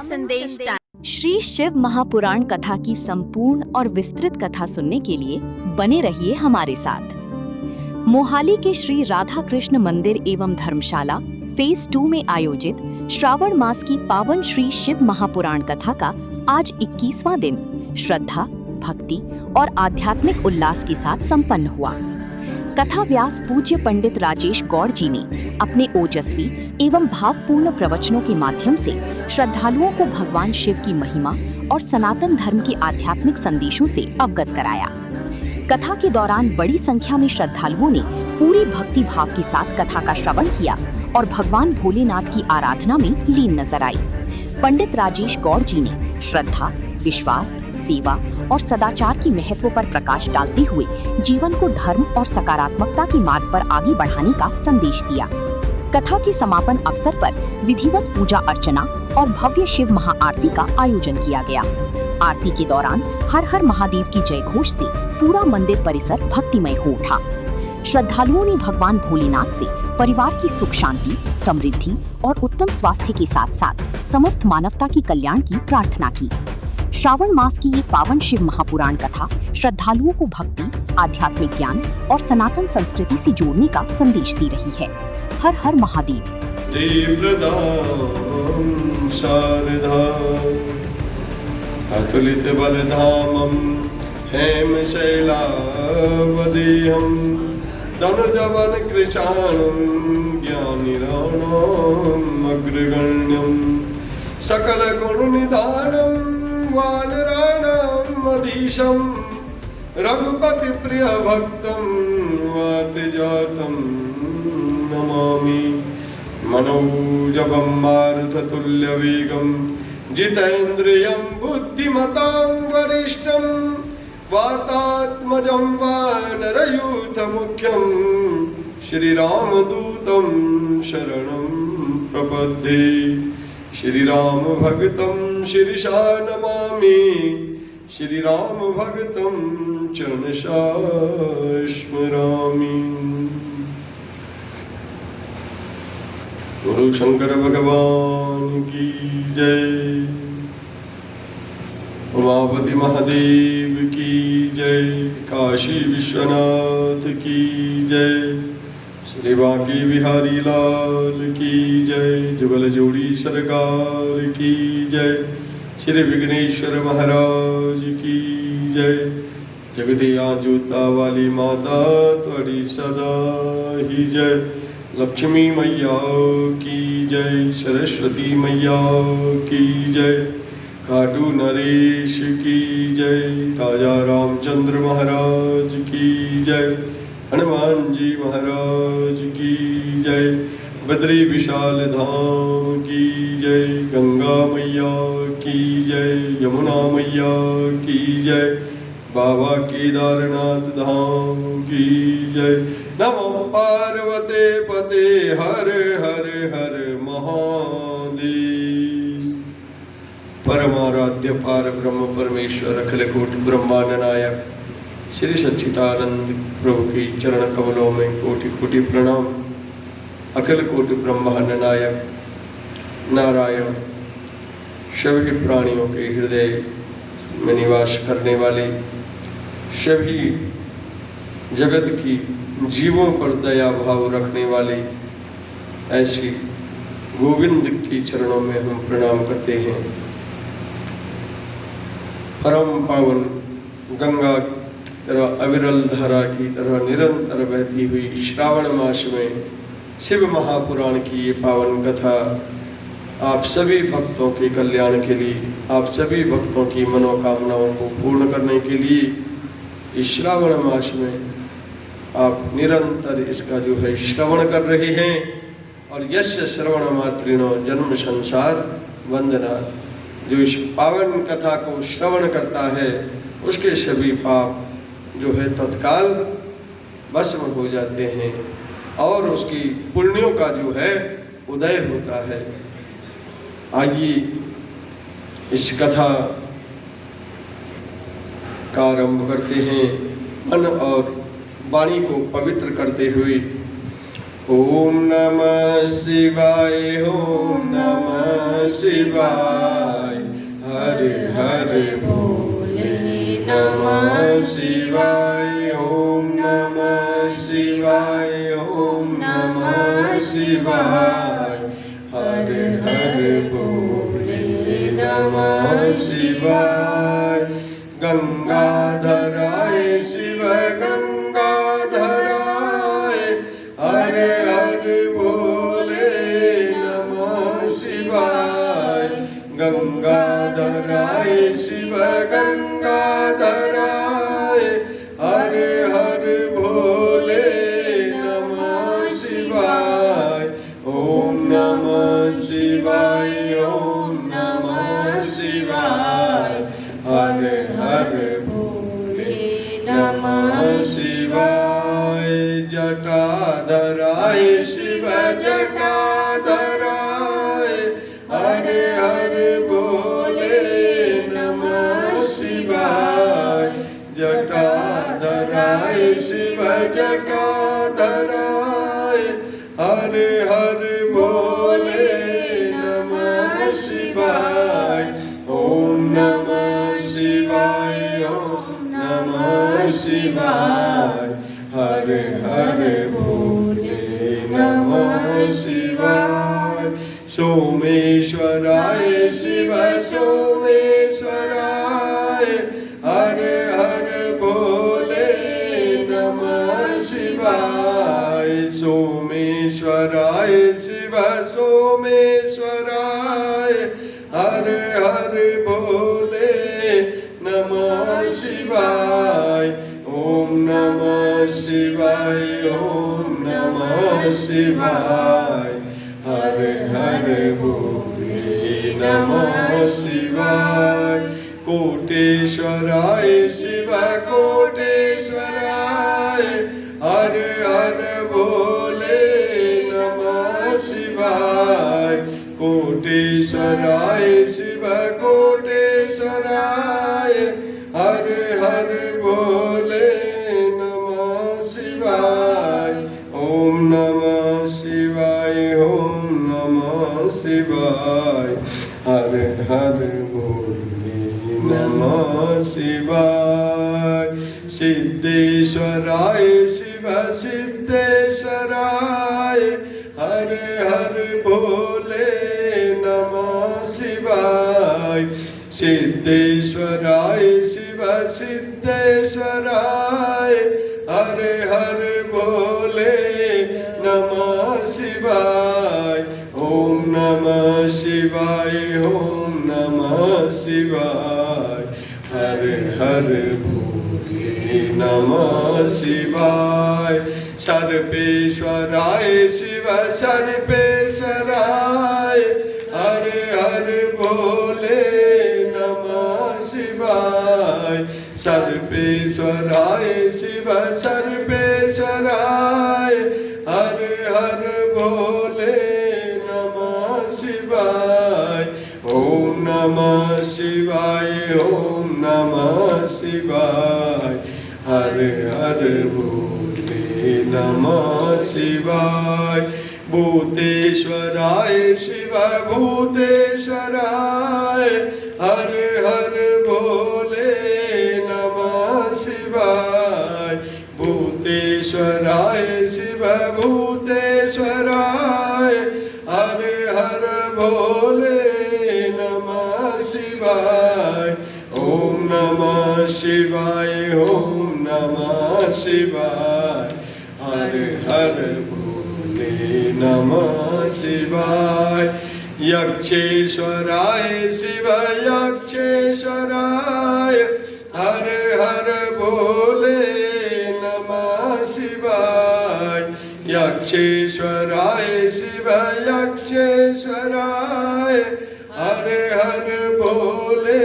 संदेश टाइम। श्री शिव महापुराण कथा की संपूर्ण और विस्तृत कथा सुनने के लिए बने रहिए हमारे साथ। मोहाली के श्री राधा कृष्ण मंदिर एवं धर्मशाला फेज 2 में आयोजित श्रावण मास की पावन श्री शिव महापुराण कथा का आज 21वां दिन श्रद्धा, भक्ति और आध्यात्मिक उल्लास के साथ संपन्न हुआ। कथा व्यास पूज्य पंडित राजेश गौड़ जी ने अपने ओजस्वी एवं भावपूर्ण प्रवचनों के माध्यम से श्रद्धालुओं को भगवान शिव की महिमा और सनातन धर्म के आध्यात्मिक संदेशों से अवगत कराया। कथा के दौरान बड़ी संख्या में श्रद्धालुओं ने पूरी भक्ति भाव के साथ कथा का श्रवण किया और भगवान भोलेनाथ की आराधना में लीन नजर आई। पंडित राजेश गौड़ जी ने श्रद्धा, विश्वास, सेवा और सदाचार की महत्व पर प्रकाश डालते हुए जीवन को धर्म और सकारात्मकता के मार्ग पर आगे बढ़ाने का संदेश दिया। कथा के समापन अवसर पर विधिवत पूजा अर्चना और भव्य शिव महाआरती का आयोजन किया गया। आरती के दौरान हर हर महादेव की जयघोष से पूरा मंदिर परिसर भक्तिमय हो उठा। श्रद्धालुओं ने भगवान भोलेनाथ से परिवार की सुख शांति, समृद्धि और उत्तम स्वास्थ्य के साथ साथ समस्त मानवता की कल्याण की प्रार्थना की। श्रावण मास की ये पावन शिव महापुराण कथा श्रद्धालुओं को भक्ति, आध्यात्मिक ज्ञान और सनातन संस्कृति से जोड़ने का संदेश दे रही है। हर हर महादेव। अतुलित बलधामं हेमशैलावदेहं धनुजवन कृशानं ज्ञानिराणाम् अग्रगण्यं सकल गुण निधानं वानराणाम् अधीशं रघुपति प्रिय भक्तं वातजातं नमामि। मनोजवं मारुततुल्यवेगं जितेन्द्रियं बुद्धिमतां वरिष्ठं वातात्मजं वानरयूथमुख्यं श्रीरामदूतं शरणं प्रपद्ये। श्रीराम भक्तं शिरसा नमामि, श्रीराम भक्तं चरणशः स्मरामि। गुरु शंकर भगवान की जय, उमापति महादेव की जय, काशी विश्वनाथ की जय, श्री बांके बिहारी लाल की जय, जुगल जोड़ी सरकार की जय, श्री विघ्नेश्वर महाराज की जय। जगदिया जूता वाली माता त्वरी सदा ही जय। लक्ष्मी मैया की जय, सरस्वती मैया की जय, काटू नरेश की जय, राजा रामचंद्र महाराज की जय, हनुमान जी महाराज की जय, बद्री विशाल धाम की जय, गंगा मैया की जय, यमुना मैया की जय, बाबा केदारनाथ धाम की जय। नमो पार्वते पते हर हर हर महादेव। परमाराध्य पार ब्रह्म परमेश्वर अखिल कोटि ब्रह्मांड नायक श्री सच्चिदानंद प्रभु के चरण कमलों में कोटि कोटि प्रणाम। अखिल कोटि ब्रह्मांड नायक नारायण सभी प्राणियों के हृदय में निवास करने वाले, सभी जगत की जीवों पर दया भाव रखने वाले ऐसी गोविंद की चरणों में हम प्रणाम करते हैं। परम पावन गंगा की तरह अविरल धारा की तरह निरंतर बहती हुई श्रावण मास में शिव महापुराण की ये पावन कथा आप सभी भक्तों के कल्याण के लिए, आप सभी भक्तों की मनोकामनाओं को पूर्ण करने के लिए इस श्रावण मास में आप निरंतर इसका जो है श्रवण कर रहे हैं। और यस्य श्रवण मात्रिनो जन्म संसार वंदना, जो इस पावन कथा को श्रवण करता है उसके सभी पाप जो है तत्काल भस्म हो जाते हैं और उसकी पुण्यों का जो है उदय होता है। आइए इस कथा का आरंभ करते हैं। मन और वाणी को पवित्र करते हुए ओम नमः शिवाय, ओम नमः शिवाय। हर हर भोले नमः शिवाय, ओम नमः शिवाय, ओम नमः शिवाय। हर हर भोले नमः शिवाय। गंगाधराय शिव गंगाधराय, हर हर भोले नमः शिवाय। गंगाधराय शिव गंगाधराय, हर हर भोले नमः शिवाय। ओम नमः शिवाय, ओम नमः शिवाय। हर हर भोले नमः शिवाय। जटाधराय शिव जटाधराय, हर हर भोले नमः शिवाय। जटाधराय शिव जटाधराय, हर हर भोले नमः शिवाय। ओम नमः शिवाय, ओम नमः शिवाय। हर हर भोले नमः शिवाय। सोमेश्वराय शिव सोमेश्वराय, हर हर भोले नमः शिवाय। सोमेश्वराय शिव सोमेश्वराय, हर हर भोले नमः शिवाय। ओम नमः शिवाय, ओम नमः शिवाय। हर हर भोले नमः शिवाय। कोटेश्वराय शिव कोटेश्वराय, हर हर भोले नमः शिवाय। कोटेश्वराय शिव कोटेश्वराय, हर हर भोले नमः शिवाय। ओम नमः शिवाय, ओम नमः शिवाय। हर हर भोले नमः शिवाय। सिद्धेश्वराय शिव सिद्धेश्वराय, हर हर भोले नमः शिवाय। सिद्धेश्वराय शिव सिद्धेश्वराय, हर हर भोले नमः शिवाय। ओम नमः शिवाय, ओम नमः शिवाय। हर हर भोले नमः शिवाय। सर्वेश्वराय शिव सर्वेश्वराय, हर हर भोले नमः शिवाय। सर्वेश्वराय शिव सर्वेश्वराय, हर हर भोले नमः शिवाय। ओम नमः शिवाय, ओम नमः शिवाय। हर हर भोले नमः शिवाय। भूतेश्वराय शिव भूतेश्वराय, हर हर भोले नमः शिवाय। भूतेश्वराय शिव भूतेश्वराय, हर हर भोले नमः शिवाय। ओम नमः शिवाय, ओम नमः शिवाय। हर हर भोले नमः शिवाय। यक्षेश्वराय शिव यक्षेश्वराय, हर हर भोले नमः शिवाय। यक्षेश्वराय शिव यक्षेश्वराय, हर हर भोले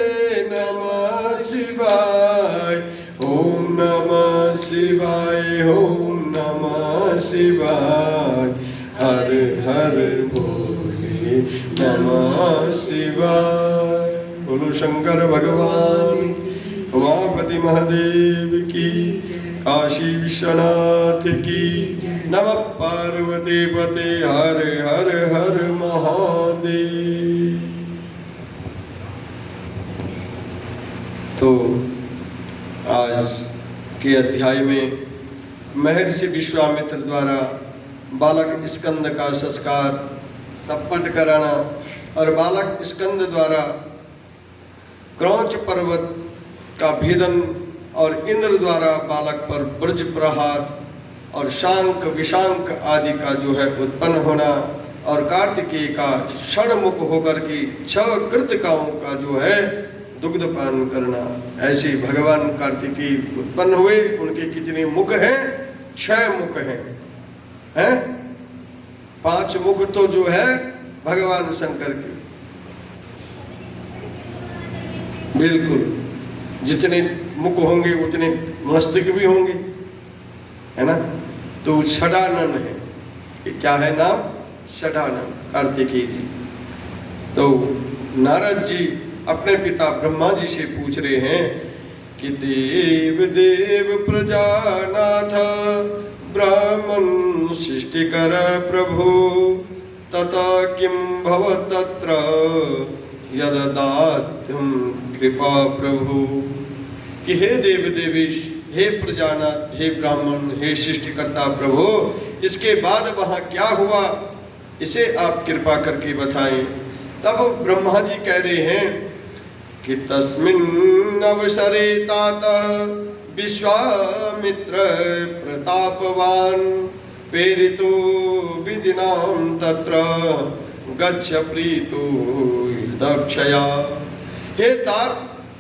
नमः शिवाय। ओम नमः शिवाय, ओम नमः शिवाय। हर हर भोले नमः शिवाय। बोलो शंकर भगवान उमापति पार्वती महादेव की, काशी विश्वनाथ की, नमः पार्वती पते हर हर हर महादेव। तो आज के अध्याय में महर्षि विश्वामित्र द्वारा बालक स्कंद का संस्कार संपन्न कराना और बालक स्कंद द्वारा क्रौंच पर्वत का भेदन और इंद्र द्वारा बालक पर ब्रज प्रहार और शांक विशांक आदि का जो है उत्पन्न होना और कार्तिकेय का षणमुख होकर के 6 कृतकाओं का जो है दुग्धपान करना। ऐसे भगवान कार्तिकेय उत्पन्न हुए। उनके कितने मुख हैं? 6 मुख हैं? 5 मुख तो जो है भगवान शंकर के, बिल्कुल जितने मुख होंगे उतने मस्तक भी होंगे, है ना। तो षडानन है, ये क्या है नाम? षडानन कार्तिकेय जी। तो नारद जी अपने पिता ब्रह्मा जी से पूछ रहे हैं कि देव देव प्रजानाथ ब्राह्मण सृष्टिकर प्रभु तथा किं भवत् तत्र यददात्यं कृपा प्रभु। कि हे देव देवेश, हे प्रजानाथ, हे ब्राह्मण, हे सृष्टिकर्ता प्रभु, इसके बाद वहाँ क्या हुआ इसे आप कृपा करके बताएं। तब ब्रह्मा जी कह रहे हैं कि तस्मिन् अवसरे ताता विश्वामित्र प्रतापवान प्रेरितो विधिनां तत्र गच्छ प्रीतो दक्षया। हे तात,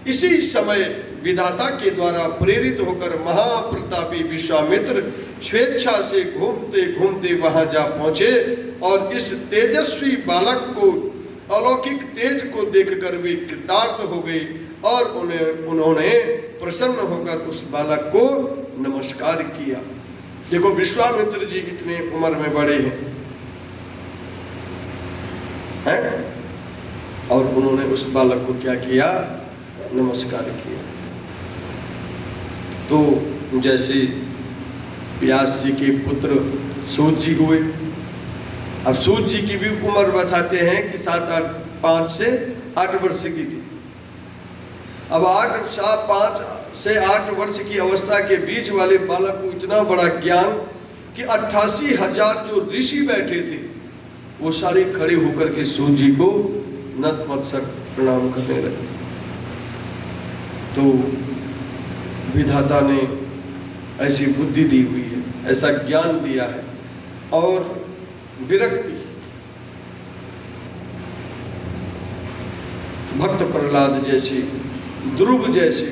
इसी समय विधाता के द्वारा प्रेरित होकर महाप्रतापी विश्वामित्र स्वेच्छा से घूमते घूमते वहां जा पहुंचे और इस तेजस्वी बालक को, अलौकिक तेज को देखकर वे कृतार्थ हो गए और उन्होंने प्रसन्न होकर उस बालक को नमस्कार किया। देखो विश्वामित्र जी कितने उम्र में बड़े हैं? और उन्होंने उस बालक को क्या किया? नमस्कार किया। तो जैसे व्यास जी के पुत्र सूत जी हुए। अब सूत जी की भी उम्र बताते हैं कि 5 से 8 वर्ष की थी। अब 5 से 8 वर्ष की अवस्था के बीच वाले बालक को इतना बड़ा ज्ञान कि 88,000 जो ऋषि बैठे थे वो सारे खड़े होकर के सूत जी को नतमस्तक प्रणाम करने लगे। तो विधाता ने ऐसी बुद्धि दी हुई है, ऐसा ज्ञान दिया है। और विरक्ति, भक्त प्रहलाद जैसी, ध्रुव जैसी,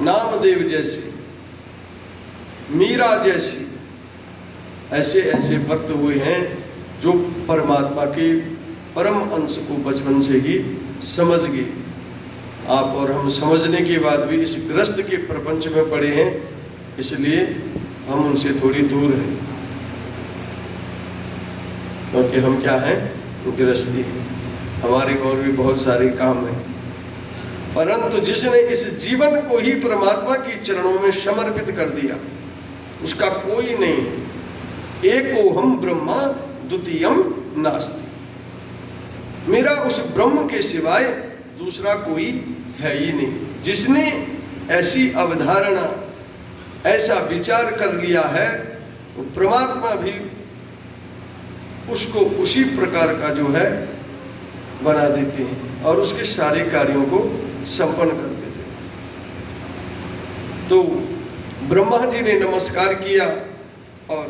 नामदेव जैसी, मीरा जैसी, ऐसे ऐसे भक्त हुए हैं जो परमात्मा के परम अंश को बचपन से ही समझ गए। आप और हम समझने के बाद भी इस ग्रस्त के प्रपंच में पड़े हैं, इसलिए हम उनसे थोड़ी दूर हैं, क्योंकि हम क्या हैं? गृहस्थी। हमारे और भी बहुत सारे काम हैं, परंतु जिसने इस जीवन को ही परमात्मा के चरणों में समर्पित कर दिया उसका कोई नहीं है। एकोहम ब्रह्मा द्वितीयम नास्ति। मेरा उस ब्रह्म के सिवाय दूसरा कोई है ही नहीं। जिसने ऐसी अवधारणा, ऐसा विचार कर लिया है, वो परमात्मा भी उसको उसी प्रकार का जो है बना देते हैं और उसके सारे कार्यों को संपन्न कर देते हैं। तो ब्रह्मा जी ने नमस्कार किया और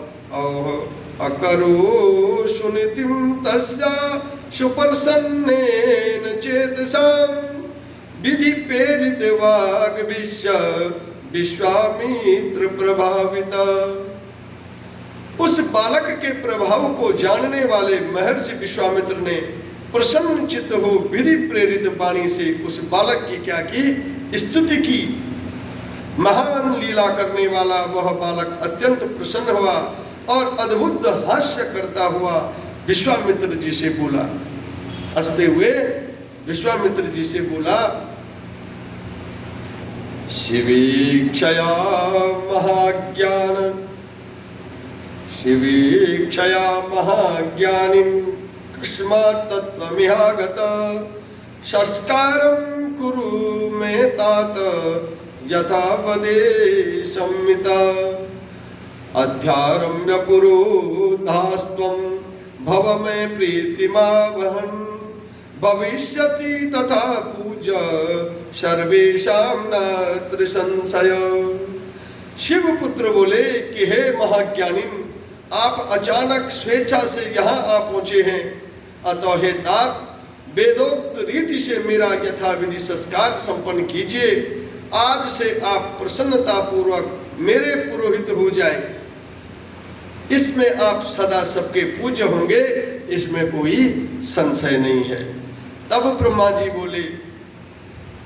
अकरो सुनीतिम तस्या सुप्रसन्नेन चेतसाम विधि प्रेरित वाग विश्वामित्र प्रभाविता। उस बालक के प्रभाव को जानने वाले महर्षि विश्वामित्र ने प्रसन्न चित्त हो विधि प्रेरित वाणी से उस बालक की क्या की? स्तुति की। महान लीला करने वाला वह बालक अत्यंत प्रसन्न हुआ और अद्भुत हास्य करता हुआ विश्वामित्र जी से बोला, हंसते हुए विश्वामित्र जी से बोला शिवीक्षया महाज्ञानिं कस्मात् तत्त्वमिहागत संस्कारं कुरु मे तात यथा वदेशंमिता अध्यारम्य पुरोधास्त्वं भव मे प्रीतिमावहन् भविष्यति तथा पूज्य सर्वेषां नात्र संशय। शिवपुत्र बोले कि हे महाज्ञानी, आप अचानक स्वेच्छा से यहाँ आ पहुँचे हैं, अतः हे तात वेदोक्त रीति से मेरा यथाविधि संस्कार संपन्न कीजिए। आज से आप प्रसन्नता पूर्वक मेरे पुरोहित हो जाएं। इसमें आप सदा सबके पूज्य होंगे, इसमें कोई संशय नहीं है। तब ब्रह्मा जी बोले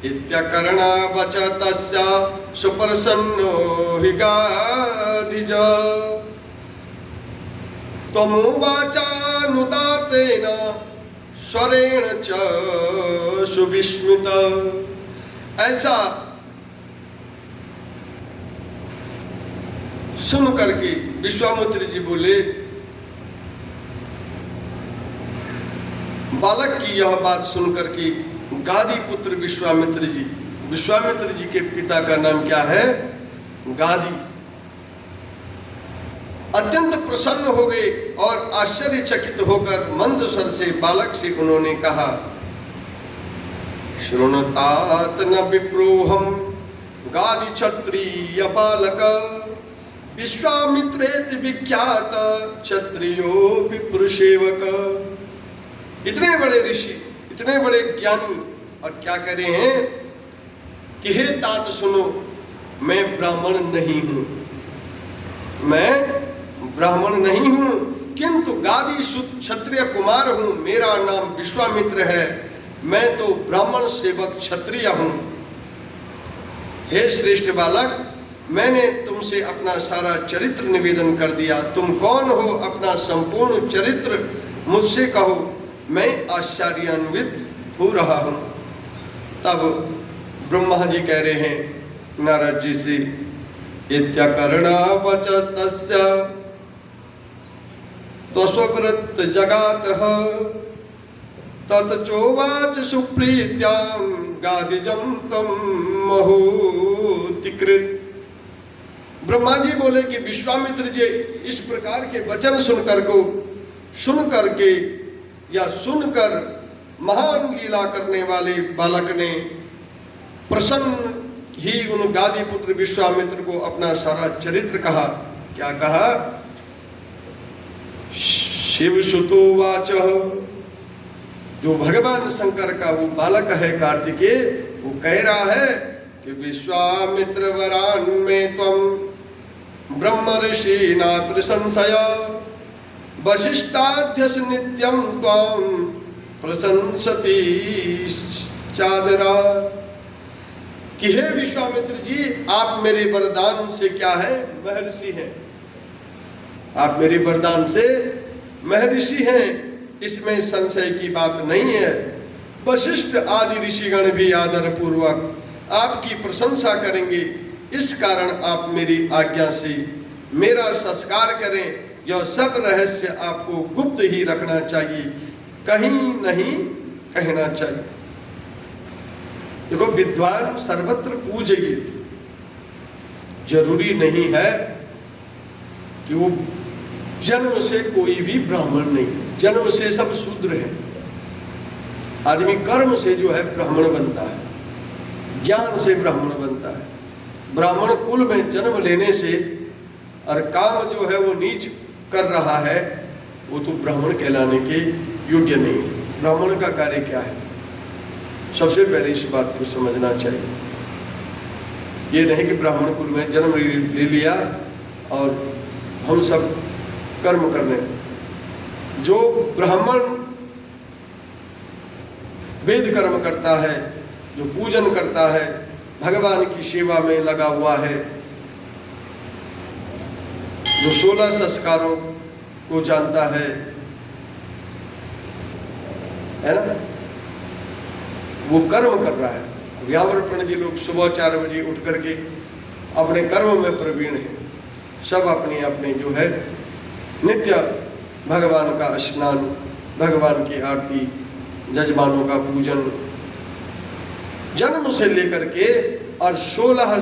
इत्यकरणा वचतस्य सुप्रसन्नो हि गाधिज त्वमुवाचानुदातेन स्वरेण च सुविस्मित। ऐसा सुन करके विश्वामित्र जी बोले, बालक की यह बात सुनकर के गादी पुत्र विश्वामित्र जी के पिता का नाम क्या है? गादी। अत्यंत प्रसन्न हो गए और आश्चर्यचकित होकर मंद स्वर से बालक से उन्होंने कहा, शृणुतात न विप्रोहम गादी क्षत्रिय बालक विश्वामित्रेति विख्यात क्षत्रियो विप्र सेवक। इतने बड़े ऋषि, इतने बड़े ज्ञानी, और क्या कह रहे हैं कि हे तात सुनो, मैं ब्राह्मण नहीं हूं, मैं ब्राह्मण नहीं हूं, किंतु गादी सुत क्षत्रिय कुमार हूं। मेरा नाम विश्वामित्र है, मैं तो ब्राह्मण सेवक क्षत्रिय हूं। हे श्रेष्ठ बालक, मैंने तुमसे अपना सारा चरित्र निवेदन कर दिया। तुम कौन हो, अपना संपूर्ण चरित्र मुझसे कहो, मैं आश्चर्यान्वित हो रहा हूं। तब ब्रह्मा जी कह रहे हैं नारद जी से, इत्यकरणा वचतस्य त्वस्वव्रत जगातः ततचोवाच सुप्रीत्यां गादिजं तं महोतिकृत। ब्रह्मा जी बोले कि विश्वामित्र जी इस प्रकार के वचन सुनकर महान लीला करने वाले बालक ने प्रसन्न ही उन गादी पुत्र विश्वामित्र को अपना सारा चरित्र कहा। क्या कहा? शिव सुतोवाच, जो भगवान शंकर का वो बालक है कार्तिकेय, वो कह रहा है कि विश्वामित्र वरान में त्वं ब्रह्म ऋषि नात्र संशय वशिष्ठाध्यस नित्यं त्वां प्रशंसति चादरा। कि हे विश्वामित्र जी, आप मेरे वरदान से क्या है? महर्षि हैं। आप मेरे वरदान से महर्षि हैं, इसमें संशय की बात नहीं है। वशिष्ठ आदि ऋषिगण भी आदर पूर्वक आपकी प्रशंसा करेंगे। इस कारण आप मेरी आज्ञा से मेरा संस्कार करें। यह सब रहस्य आपको गुप्त ही रखना चाहिए, कहीं नहीं कहना चाहिए। देखो, विद्वान सर्वत्र पूजयेत। जरूरी नहीं है कि वो जन्म से कोई भी ब्राह्मण नहीं, जन्म से सब शूद्र है। आदमी कर्म से जो है ब्राह्मण बनता है, ज्ञान से ब्राह्मण बनता है। ब्राह्मण कुल में जन्म लेने से और काम जो है वो नीच कर रहा है, वो तो ब्राह्मण कहलाने के योग्य नहीं है। ब्राह्मण का कार्य क्या है? सबसे पहले इस बात को समझना चाहिए। ये नहीं कि ब्राह्मण कुल में जन्म ले लिया और हम सब कर्म करने। जो ब्राह्मण वेद कर्म करता है, जो पूजन करता है, भगवान की सेवा में लगा हुआ है, जो 16 संस्कारों को जानता है ना, वो कर्म कर रहा है। व्यावृपण जी लोग सुबह 4 बजे उठ करके अपने कर्म में प्रवीण हैं, सब अपनी अपनी जो है नित्य भगवान का स्नान, भगवान की आरती, जजमानों का पूजन, जन्म से लेकर के और 16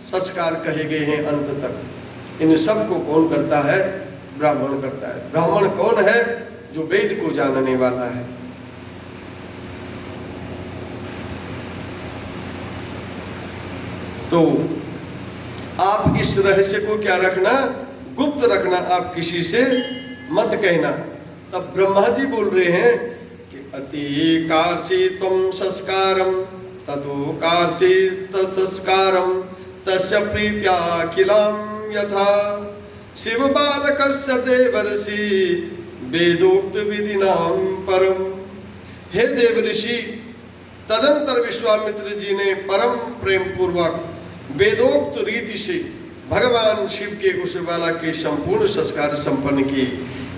संस्कार कहे गए हैं अंत तक। इन सब को कौन करता है? ब्राह्मण करता है। ब्राह्मण कौन है? जो वेद को जानने वाला है। तो आप इस रहस्य को क्या रखना? गुप्त रखना, आप किसी से मत कहना। तब ब्रह्मा जी बोल रहे हैं कि अति कार्षि त्वं संस्कारम ततो कार्षि तत्संस्कारम तस्य प्रीत्या किलाम यथा शिव बालकस्य देवर्षि वेदोक्त विधिनाम परम। हे देव ऋषि, तदंतर विश्वामित्र जी ने परम प्रेम पूर्वक वेदोक्त रीति से भगवान शिव के उस बालक के संपूर्ण संस्कार संपन्न किए।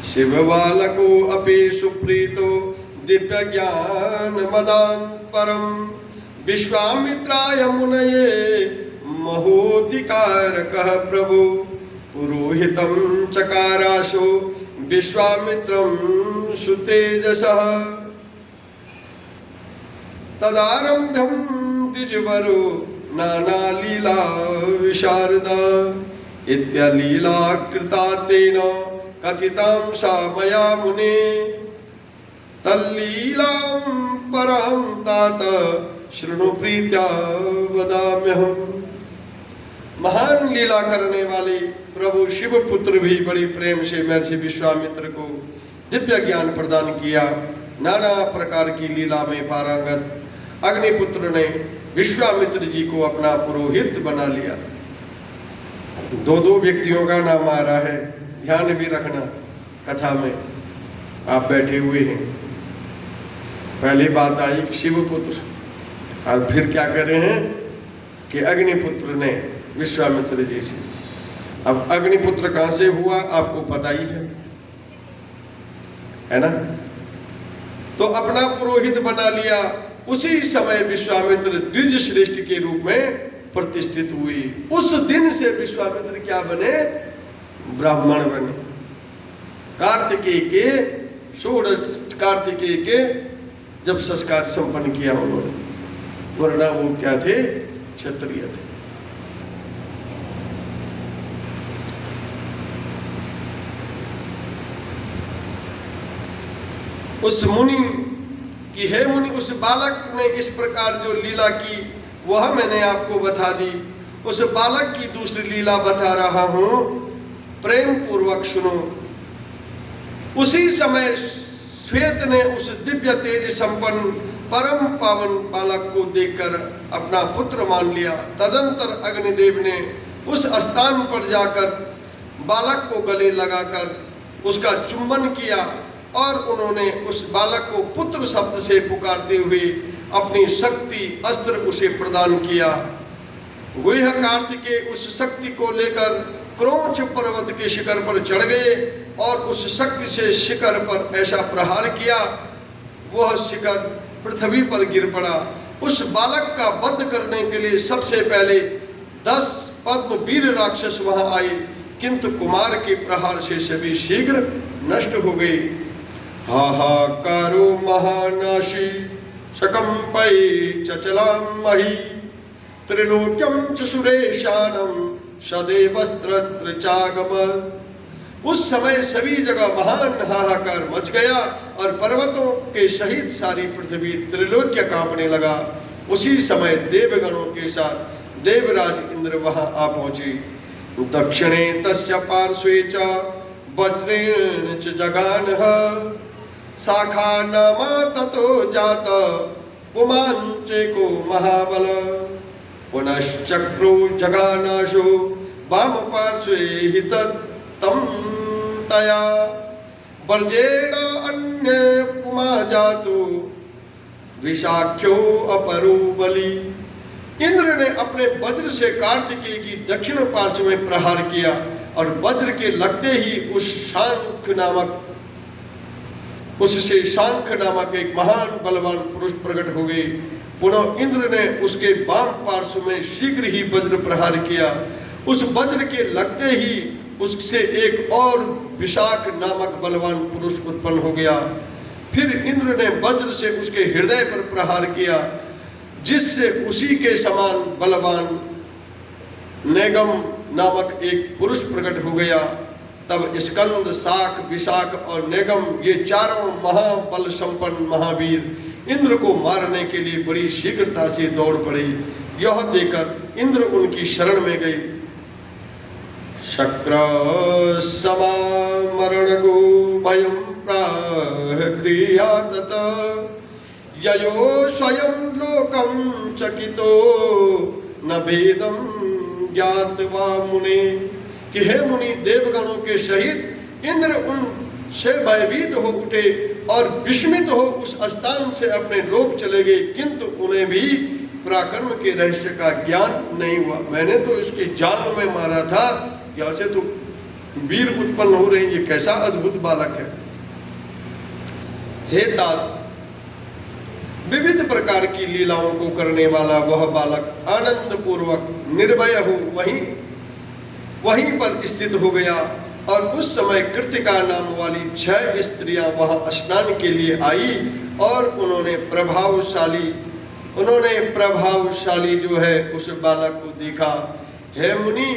शिव बालको अपि सुप्रीतो दिव्य ज्ञान मदान परम विश्वामित्राय मुनये महोधिकारकः प्रभु पुरोहितं चकाराशो विश्वामित्रं सुतेजसः तदारम्भं द्विजवरो नाना लीला विशारदा इत्यलीला कृता तेन कथितां सा मया मुने तल्लीलां परं तात शृणु प्रीत्या वदाम्यहम्। महान लीला करने वाले प्रभु शिव पुत्र भी बड़ी प्रेम से महर्षि विश्वामित्र को दिव्य ज्ञान प्रदान किया। नाना प्रकार की लीला में पारंगत अग्निपुत्र ने विश्वामित्र जी को अपना पुरोहित बना लिया। 2 व्यक्तियों का नाम आ रहा है, ध्यान भी रखना कथा में। आप बैठे हुए हैं, पहली बात आई शिवपुत्र, और फिर क्या कर रहे हैं कि अग्निपुत्र ने विश्वामित्र जी से। अब अग्निपुत्र कहां से हुआ आपको पता ही है ना? तो अपना पुरोहित बना लिया। उसी समय विश्वामित्र द्विज श्रेष्ठ के रूप में प्रतिष्ठित हुई। उस दिन से विश्वामित्र क्या बने? ब्राह्मण बने। कार्तिकेय के 16 कार्तिकेय के जब संस्कार संपन्न किया उन्होंने, वरना वो क्या थे? क्षत्रिय थे। उस मुनि की, हे मुनि, उस बालक ने इस प्रकार जो लीला की वह मैंने आपको बता दी। उस बालक की दूसरी लीला बता रहा हूं, प्रेम पूर्वक सुनो। उसी समय श्वेत ने उस दिव्य तेज संपन्न परम पावन बालक को देखकर अपना पुत्र मान लिया। तदंतर अग्निदेव ने उस स्थान पर जाकर बालक को गले लगाकर उसका चुंबन किया और उन्होंने उस बालक को पुत्र शब्द से पुकारते हुए अपनी शक्ति अस्त्र उसे प्रदान किया। गुह्य कार्तिकेय उस शक्ति को लेकर क्रोंच पर्वत के शिखर पर चढ़ गए और उस शक्ति से शिखर पर ऐसा प्रहार किया, वह शिखर पृथ्वी पर गिर पड़ा। उस बालक का वध करने के लिए सबसे पहले 10 पद्म वीर राक्षस वहां आए, किंतु कुमार के प्रहार से सभी शीघ्र नष्ट हो गए। हाहाकारो महानाशी सकंपै चचलामहि त्रिलोक्यं च सुरेशानं सदैवस्त्र चागम। उस समय सभी जगह महान हाहाकार मच गया और पर्वतों के सहित सारी पृथ्वी त्रिलोक्य कांपने लगा। उसी समय देवगणों के साथ देवराज इंद्र वहां आ पहुंचे। दक्षिणे तस्य पार्श्वे च वज्रेण च जगानः शाखा नामा ततो जात पुमांचेको महाबल। पुनश्चक्रो जगानाशो वाम पार्श्वे हि तम तया वर्जेण अन्य पुमा जातु विशाख्यो अपरो बलि। इंद्र ने अपने वज्र से कार्तिकेय की दक्षिण पार्श्व में प्रहार किया और वज्र के लगते ही उससे शांख नामक एक महान बलवान पुरुष प्रकट हो गए। पुनः इंद्र ने उसके वाम पार्श्व में शीघ्र ही वज्र प्रहार किया। उस वज्र के लगते ही उससे एक और विशाख नामक बलवान पुरुष उत्पन्न हो गया। फिर इंद्र ने वज्र से उसके हृदय पर प्रहार किया, जिससे उसी के समान बलवान नेगम नामक एक पुरुष प्रकट हो गया। तब स्कंद, शाख, विशाख और नेगम ये चारों महाबल संपन्न महावीर इंद्र को मारने के लिए बड़ी शीघ्रता से दौड़ पड़े। यह देखकर इंद्र उनकी शरण में गए। शक्र समामरणगो भयं प्राह तत ययो स्वयं लोकं चकितो न भेदं ज्ञात्वा मुने। कि हे मुनि, देवगणों के सहित इंद्र उनसे भयभीत हो उठे और विस्मित हो उस स्थान से अपने लोक चले गए, किंतु उन्हें भी पराक्रम के रहस्य का ज्ञान नहीं हुआ। मैंने तो इसकी जान में मारा था, यहाँ से तो वीर उत्पन्न हो रहे हैं, ये कैसा अद्भुत बालक है। हे तात, विविध प्रकार की लीलाओं को करने वाला वह बालक आनंद पूर्वक निर्भय हो वहीं पर स्थित हो गया। और उस समय कृतिका नाम वाली 6 स्त्रियां वहां स्नान के लिए आई और उन्होंने प्रभावशाली जो है उस बालक को देखा। हे मुनि,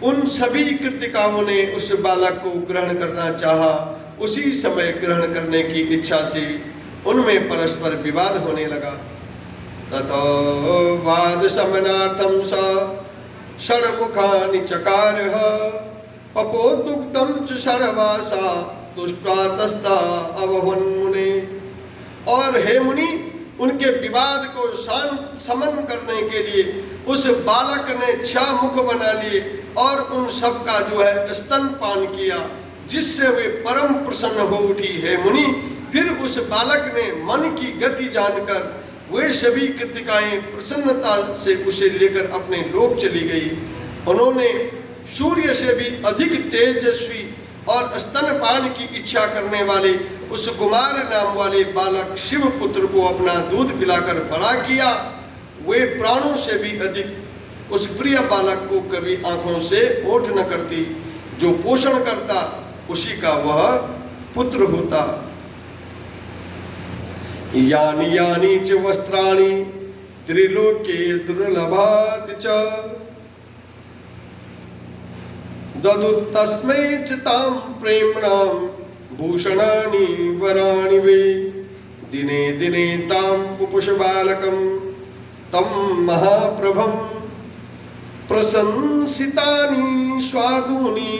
उन सभी कृतिकाओं ने उस बालक को ग्रहण करना चाहा। उसी समय ग्रहण करने की इच्छा से उनमें परस्पर विवाद होने लगा। ततो वाद शमनार्थं स षड्मुखानि चकारः पपोदुग्धं च सर्वासा तुष्ट्वा तस्ता अवहुन्मुने। और हे मुनि, उनके विवाद को समन करने के लिए उस बालक ने 6 मुख बना लिए और उन सब का जो है स्तनपान किया, जिससे वे परम प्रसन्न हो उठी। हे मुनि, फिर उस बालक ने मन की गति जानकर वे सभी कृतिकाएं प्रसन्नता से उसे लेकर अपने लोक चली गई। उन्होंने सूर्य से भी अधिक तेजस्वी और स्तनपान की इच्छा करने वाले उस कुमार नाम वाले बालक शिव पुत्र को अपना दूध पिलाकर बड़ा किया। वे प्राणों से भी अधिक उस प्रिय बालक को कभी आंखों से ओट न करती। जो पोषण करता उसी का वह पुत्र होता। यानि यानि च वस्त्राणि त्रिलोके दुर्लभाति च ददुत्तस्मै च तां प्रेम्णां भूषणानि वराणि वे। दिने दिने तां पुपुष बालकं तं महाप्रभं प्रशंसितानि स्वादूनि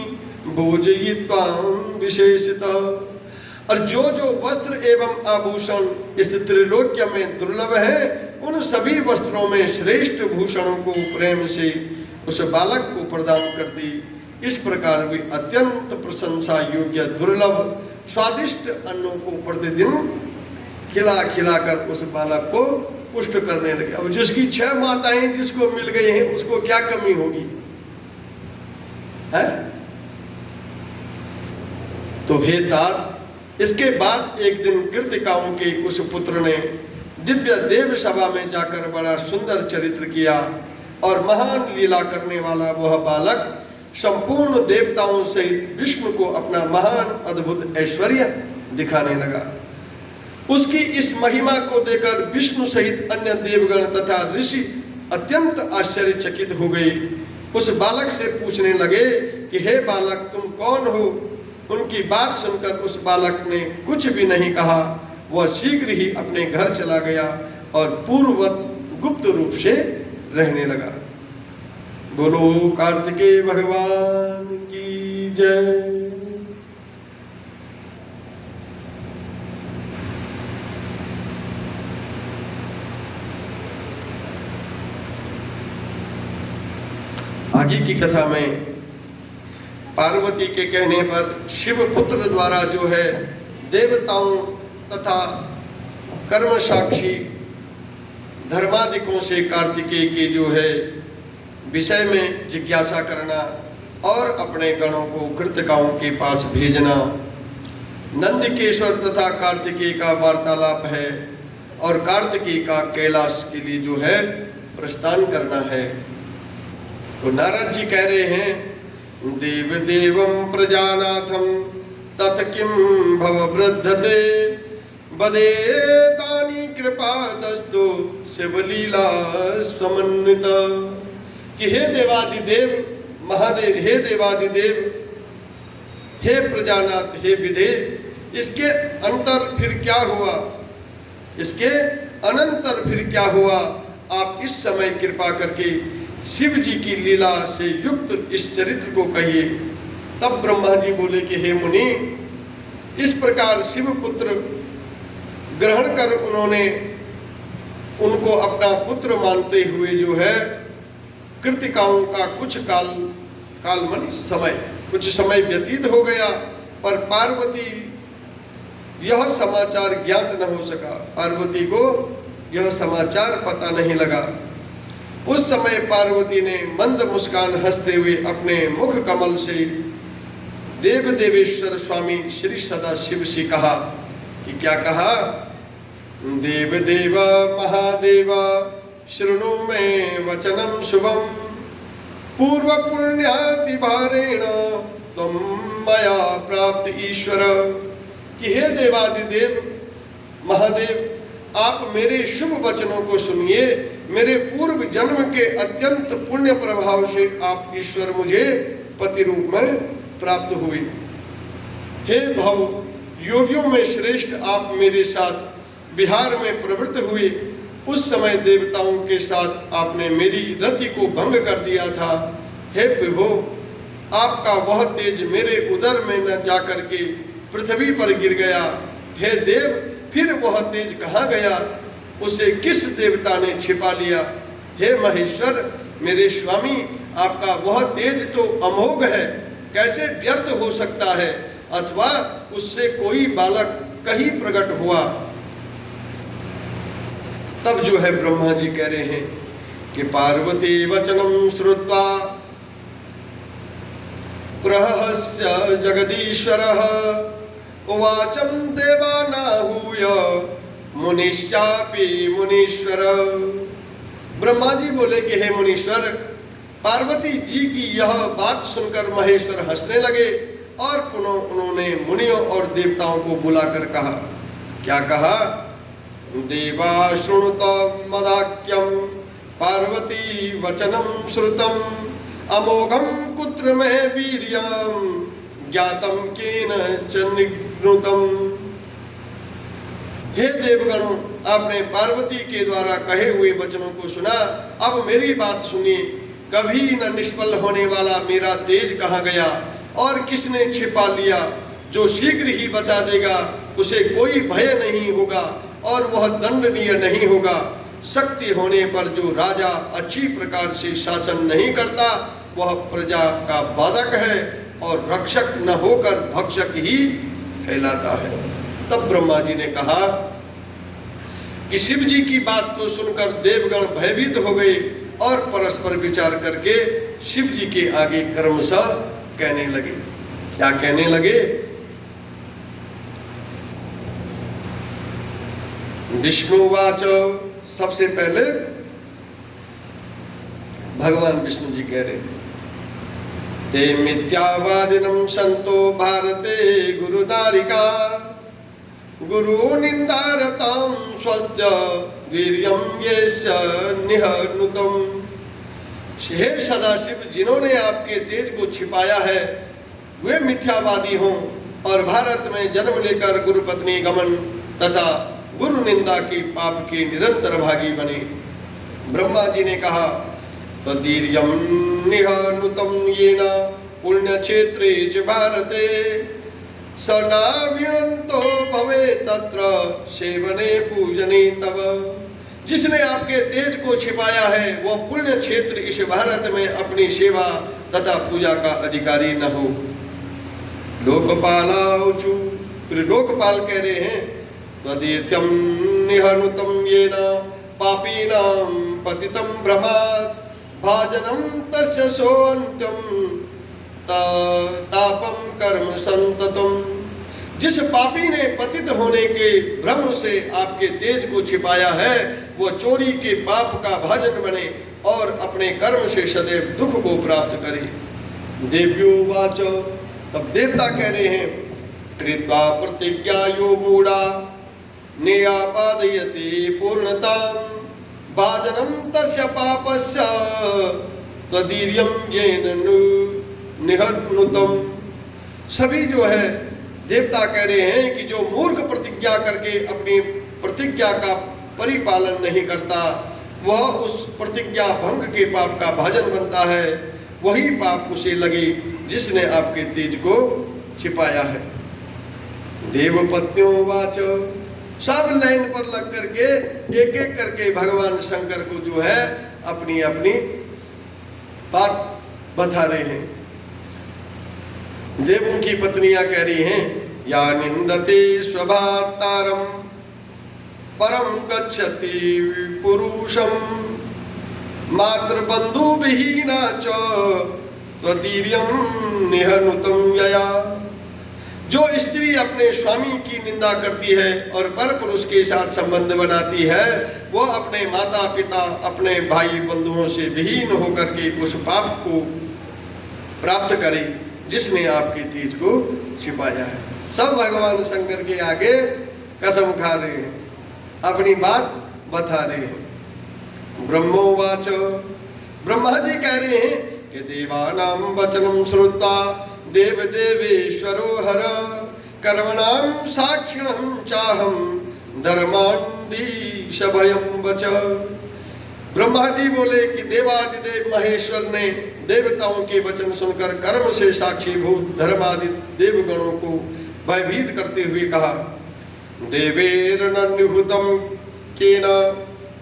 भोजयित्वा विशेषतः। और जो वस्त्र एवं आभूषण इस त्रिलोक्य में दुर्लभ है, उन सभी वस्त्रों में श्रेष्ठ भूषणों को प्रेम से उस बालक को प्रदान कर दी। इस प्रकार वे अत्यंत प्रशंसा योग्य दुर्लभ स्वादिष्ट अन्नों को प्रतिदिन खिला खिलाकर उस बालक को पुष्ट करने लगे। अब जिसकी 6 माताएं जिसको मिल गई हैं, उसको क्या कमी होगी, है? तो हे तात, इसके बाद एक दिन कृतिकाओं के उस पुत्र ने दिव्य देव सभा में जाकर बड़ा सुंदर चरित्र किया और महान लीला करने वाला वह बालक संपूर्ण देवताओं सहित विष्णु को अपना महान अद्भुत ऐश्वर्य दिखाने लगा। उसकी इस महिमा को देखकर विष्णु सहित अन्य देवगण तथा ऋषि अत्यंत आश्चर्यचकित हो गए। उस बालक से पूछने लगे कि हे बालक, तुम कौन हो? उनकी बात सुनकर उस बालक ने कुछ भी नहीं कहा। वह शीघ्र ही अपने घर चला गया और पूर्ववत गुप्त रूप से रहने लगा। बोलो कार्तिकेय भगवान की जय। आगे की कथा में पार्वती के कहने पर शिव पुत्र द्वारा जो है देवताओं तथा कर्म साक्षी धर्मादिकों से कार्तिकेय के जो है विषय में जिज्ञासा करना और अपने गणों को कृतिकाओं के पास भेजना। नंदकेश्वर तथा कार्तिकेय का वार्तालाप है। और कार्तिकेय का कैलाश के लिए जो है प्रस्थान करना है। तो नारद जी कह रहे हैं, देव देवम प्रजानाथम तत किम भव वृद्धते बदे दानी कृपा दस्तो शिवलीला समन्वित। कि हे देवादिदेव महादेव, हे देवादिदेव, हे प्रजानाथ, हे विधे, इसके अंतर फिर क्या हुआ, इसके अनंतर फिर क्या हुआ, आप इस समय कृपा करके शिव जी की लीला से युक्त इस चरित्र को कहिए। तब ब्रह्मा जी बोले कि हे मुनि, इस प्रकार शिव पुत्र ग्रहण कर उन्होंने उनको अपना पुत्र मानते हुए जो है कृतिकाओं का कुछ काल माने समय, कुछ समय व्यतीत हो गया, पर पार्वती यह समाचार ज्ञात न हो सका। पार्वती को यह समाचार पता नहीं लगा। उस समय पार्वती ने मंद मुस्कान हंसते हुए अपने मुख कमल से देव देवेश्वर स्वामी श्री सदाशिव से कहा कि क्या कहा, देव देव महादेव शृणु में वचनम शुभम पूर्व पुण्याति भारेण तुम मया प्राप्त ईश्वर। कि हे देवादिदेव महादेव, आप मेरे शुभ वचनों को सुनिए। मेरे पूर्व जन्म के अत्यंत पुण्य प्रभाव से आप ईश्वर मुझे पति रूप में प्राप्त हुए। हे भव योगियों में श्रेष्ठ, आप मेरे साथ विहार में प्रवृत्त हुए। उस समय देवताओं के साथ आपने मेरी रति को भंग कर दिया था। हे विभो, आपका वह तेज मेरे उदर में न जाकर के पृथ्वी पर गिर गया। हे देव, फिर वह तेज कहाँ गया, उसे किस देवता ने छिपा लिया। हे महेश्वर, मेरे स्वामी, आपका वह तेज तो अमोघ है, कैसे व्यर्थ हो सकता है, अथवा उससे कोई बालक कहीं प्रकट हुआ। तब जो है ब्रह्मा जी कह रहे हैं कि पार्वती वचनम श्रुत्वा प्रहस्य जगदीश्वरः उवाचम देवानाहूय मुनिश्चापि मुनीश्वर। ब्रह्मा जी बोले कि हे मुनीश्वर, पार्वती जी की यह बात सुनकर महेश्वर हंसने लगे और पुनः उन्होंने मुनियों और देवताओं को बुलाकर कहा। क्या कहा, देवा शृणुत मदाख्यम पार्वती वचनम श्रुतम अमोघम कुत्र में वीर्यम ज्ञातम केन च निगृतम। हे देवगणों, आपने पार्वती के द्वारा कहे हुए वचनों को सुना। अब मेरी बात सुनिए। कभी न निष्फल होने वाला मेरा तेज कहाँ गया और किसने छिपा लिया। जो शीघ्र ही बता देगा उसे कोई भय नहीं होगा और वह दंडनीय नहीं होगा। शक्ति होने पर जो राजा अच्छी प्रकार से शासन नहीं करता वह प्रजा का बाधक है और रक्षक न होकर भक्षक ही कहलाता है। तब ब्रह्मा जी ने कहा कि शिव जी की बात को सुनकर देवगण भयभीत हो गए और परस्पर विचार करके शिव जी के आगे क्रमशः कहने लगे। क्या कहने लगे, विष्णुवाच। सबसे पहले भगवान विष्णु जी कह रहे, ते मिथ्यावादिनं संतो भारते गुरुदारिका गुरु निंदारतां स्वस्य वीर्यं येस्य निहनुतम्। हे सदाशिव, जिन्होंने आपके तेज को छिपाया है वे मिथ्यावादी हों और भारत में जन्म लेकर गुरु पत्नी गमन तथा गुरु निंदा की पाप के निरंतर भागी बने। ब्रह्मा जी ने कहा, तदीर्यं निहनुतं येन पुण्य क्षेत्रे च भारते स नाविनन्तो भवे तत्र सेवने पूजने तव। जिसने आपके तेज को छिपाया है वह पुण्य क्षेत्र इस भारत में अपनी सेवा तथा पूजा का अधिकारी न हो। लोकपालाऊचु, फिर लोकपाल कह रहे हैं, तदीर्थ्यं निहनुतं येन पापीनां पतितं भ्रमात् भाजनं तस्य सोऽन्त्यं तापं कर्म संततम्। जिस पापी ने पतित होने के भ्रम से आपके तेज को छिपाया है, वो चोरी के पाप का भाजन बने और अपने कर्म से सदैव दुख को प्राप्त करे। देव्यो वाचो, तब देवता कह रहे हैं, कृत्वा प्रतिज्ञा यो मूढ़ा नेयापादयते पूर्णतां भाजनम तस्य पापस्य तदीर्यम येन निहनुतम। सभी जो है देवता कह रहे हैं कि जो मूर्ख प्रतिज्ञा करके अपनी प्रतिज्ञा का परिपालन नहीं करता, वह उस प्रतिज्ञा भंग के पाप का भाजन बनता है। वही पाप उसे लगे जिसने आपके तेज को छिपाया है। देवपत्नियों वाचो, सब लाइन पर लग करके एक एक करके भगवान शंकर को जो है अपनी अपनी बात बता रहे हैं। देवों की पत्नियां कह रही हैं, या निंदते स्वभातारम परम गच्छति पुरुषम मातृबंधु विहीना च त्वदीर्यम निहनुतम यया। जो स्त्री अपने स्वामी की निंदा करती है और पर पुरुष के साथ संबंध बनाती है, वो अपने माता पिता, अपने भाई बंधुओं से विहीन होकर के उस पाप को प्राप्त करे जिसने आपके तेज को छिपाया है। सब भगवान शंकर के आगे कसम खा रहे हैं, अपनी बात बता रहे हैं। ब्रह्मोवाच, ब्रह्मा जी कह रहे हैं कि देवानां वचनं श्रुत्वा देव देवेश्वरो हर कर्मणां साक्षिणं चाहं धर्मांधीश भयं वच। ब्रह्मा जी बोले कि देवादिदेव महेश्वर ने देवताओं के वचन सुनकर कर्म से साक्षीभूत धर्मादि देवगणों को भयभीत करते हुए कहा, देवैर्निहृतं केन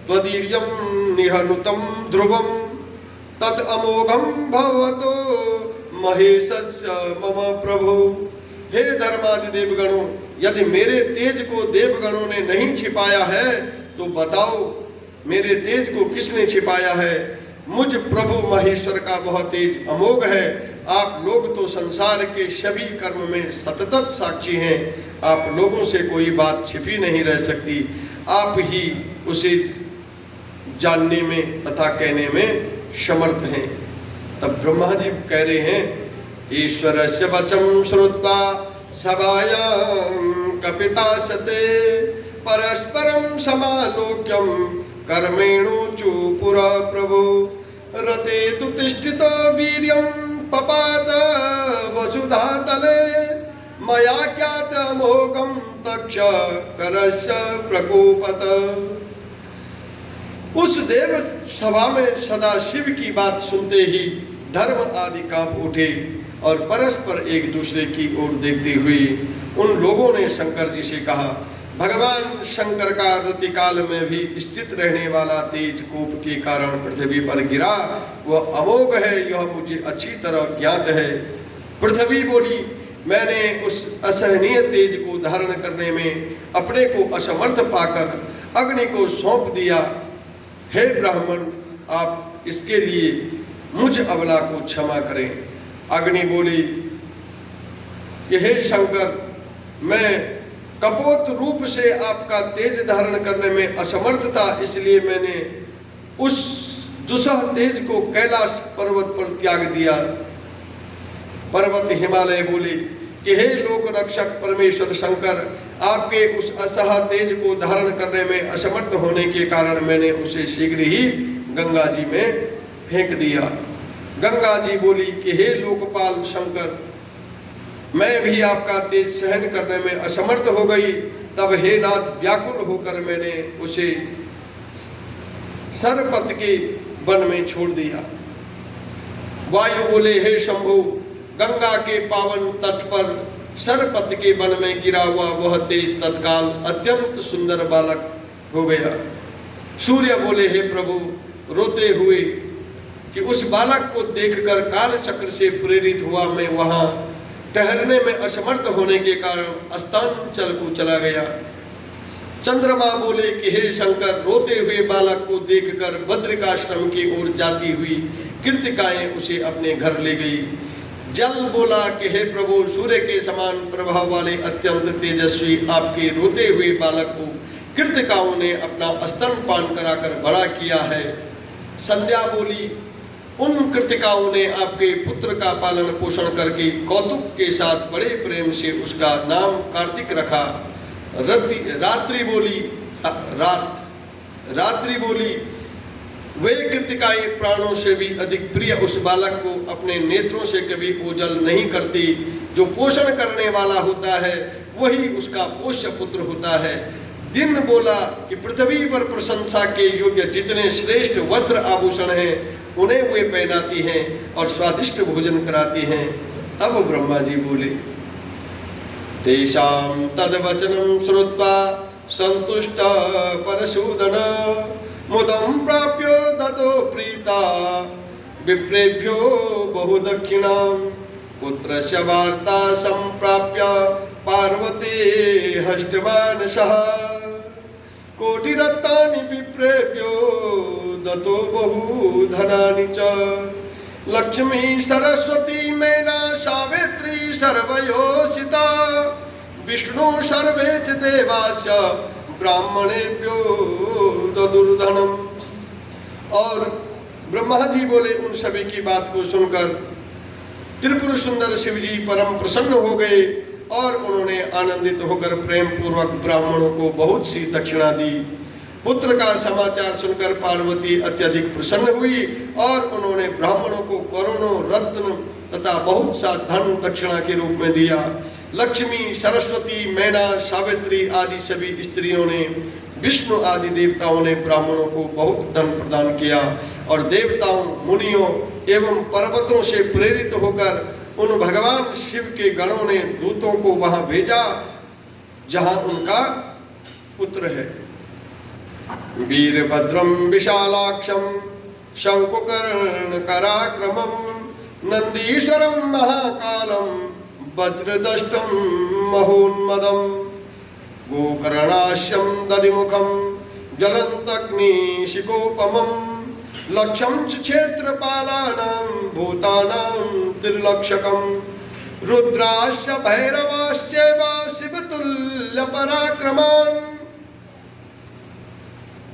त्वदीर्यं निहनुतं ध्रुवं तत् अमोघं भवतो महेशस्य मम प्रभु। हे धर्मादि देवगणों, यदि मेरे तेज को देवगणों ने नहीं छिपाया है तो बताओ मेरे तेज को किसने छिपाया है। मुझ प्रभु महेश्वर का वह तेज अमोघ है। आप लोग तो संसार के सभी कर्म में सतत साक्षी हैं। आप लोगों से कोई बात छिपी नहीं रह सकती। आप ही उसे जानने में तथा कहने में समर्थ हैं। तब ब्रह्मा जी कह रहे हैं, ईश्वरस्य वचनं श्रुत्वा सभायां कपितासते परस्परं समालोक्यं कर्मेणुचु पुरा प्रभु रते तु तिष्ठितो वीर्यं पपात वसुधा तले मया ज्ञात मोघं तक्ष करस्य प्रकोपत। उस देव सभा में सदा शिव की बात सुनते ही धर्म आदि कांप उठे और परस्पर एक दूसरे की ओर देखते हुए उन लोगों ने शंकर जी से कहा, भगवान शंकर का रतिकाल में भी स्थित रहने वाला तेज कोप के कारण पृथ्वी पर गिरा, वह अमोघ है, यह मुझे अच्छी तरह ज्ञात है। पृथ्वी बोली, मैंने उस असहनीय तेज को धारण करने में अपने को असमर्थ पाकर अग्नि को सौंप दिया। हे ब्राह्मण, आप इसके लिए मुझ अबला को क्षमा करें। अग्नि बोली कि हे शंकर, मैं कपोत रूप से आपका तेज धारण करने में असमर्थ था, इसलिए मैंने उस दुसह तेज को कैलाश पर्वत पर त्याग दिया। पर्वत हिमालय बोले कि हे लोक रक्षक परमेश्वर शंकर, आपके उस असह तेज को धारण करने में असमर्थ होने के कारण मैंने उसे शीघ्र ही गंगा जी में फेंक दिया। गंगा जी बोली कि हे लोकपाल शंकर, मैं भी आपका तेज सहन करने में असमर्थ हो गई। तब हे नाथ, व्याकुल होकर मैंने उसे सरपत के वन में छोड़ दिया। वायु बोले, हे शंभु, गंगा के पावन तट पर सरपत के वन में गिरा हुआ वह तेज तत्काल अत्यंत सुंदर बालक हो गया। सूर्य बोले, हे प्रभु, रोते हुए कि उस बालक को देखकर काल चक्र से प्रेरित हुआ मैं वहां ठहरने में असमर्थ होने के कारण अस्तांचल को चला गया। चंद्रमा बोले कि हे शंकर, रोते हुए बालक को देखकर बद्रिकाश्रम की ओर जाती हुई कृतिकाएं उसे अपने घर ले गई। जल बोला कि हे प्रभु, सूर्य के समान प्रभाव वाले अत्यंत तेजस्वी आपके रोते हुए बालक को कृतिकाओं ने अपना स्तनपान कराकर बड़ा किया है। संध्या बोली, उन कृतिकाओं ने आपके पुत्र का पालन पोषण करके कौतुक के साथ बड़े प्रेम से उसका नाम कार्तिक रखा। रात्रि बोली, वे कृतिकाएं प्राणों से भी अधिक प्रिय उस बालक को अपने नेत्रों से कभी ओझल नहीं करती। जो पोषण करने वाला होता है वही उसका पोष्य पुत्र होता है। दिन बोला कि पृथ्वी पर प्रशंसा के योग्य जितने श्रेष्ठ वस्त्र आभूषण हैं उन्हें वे पहनाती हैं और स्वादिष्ट भोजन कराती हैं। तब ब्रह्मा जी बोले, तेषां तद्वचनं श्रुत्वा संतुष्ट परशुधन मुदं प्राप्य ददो प्रीता विप्रेभ्यो बहुदक्षिणां पुत्रस्य वार्ता संप्राप्य पार्वती हष्टवानसः कोटिरत्नानि विप्रेभ्यो दतो बहुधनानि च लक्ष्मी सरस्वती मेना सावित्री सर्वयोषिता विष्णु सर्वे च देवास्य ब्राह्मणेभ्यो ददुर्धनम। और ब्रह्मा जी बोले, उन सभी की बात को सुनकर त्रिपुर सुंदर शिव जी परम प्रसन्न हो गए और उन्होंने आनंदित होकर प्रेम पूर्वक ब्राह्मणों को बहुत सी दक्षिणा दी। पुत्र का समाचार सुनकर पार्वती अत्यधिक प्रसन्न हुई और उन्होंने ब्राह्मणों को करोड़ों रत्न तथा बहुत सा धन दक्षिणा के रूप में दिया। लक्ष्मी, सरस्वती, मैना, सावित्री आदि सभी स्त्रियों ने, विष्णु आदि देवताओं ने ब्राह्मणों को बहुत धन प्रदान किया और देवताओं, मुनियों एवं पर्वतों से प्रेरित होकर उन भगवान शिव के गणों ने दूतों को वहां भेजा जहां उनका पुत्र है। वीरभद्रम विशालाक्षम शंकुकर्ण कराक्रमम नंदीश्वरम महाकालम वज्रदष्टम महोन्मदम गोकर्णास्यम दधिमुखम ज्वलन्तग्निशिखोपमं लक्ष्यं च क्षेत्रपालानां भूतानां त्रिलक्षकं रुद्राश्च भैरवाश्चैव शिवतुल्यपराक्रमान्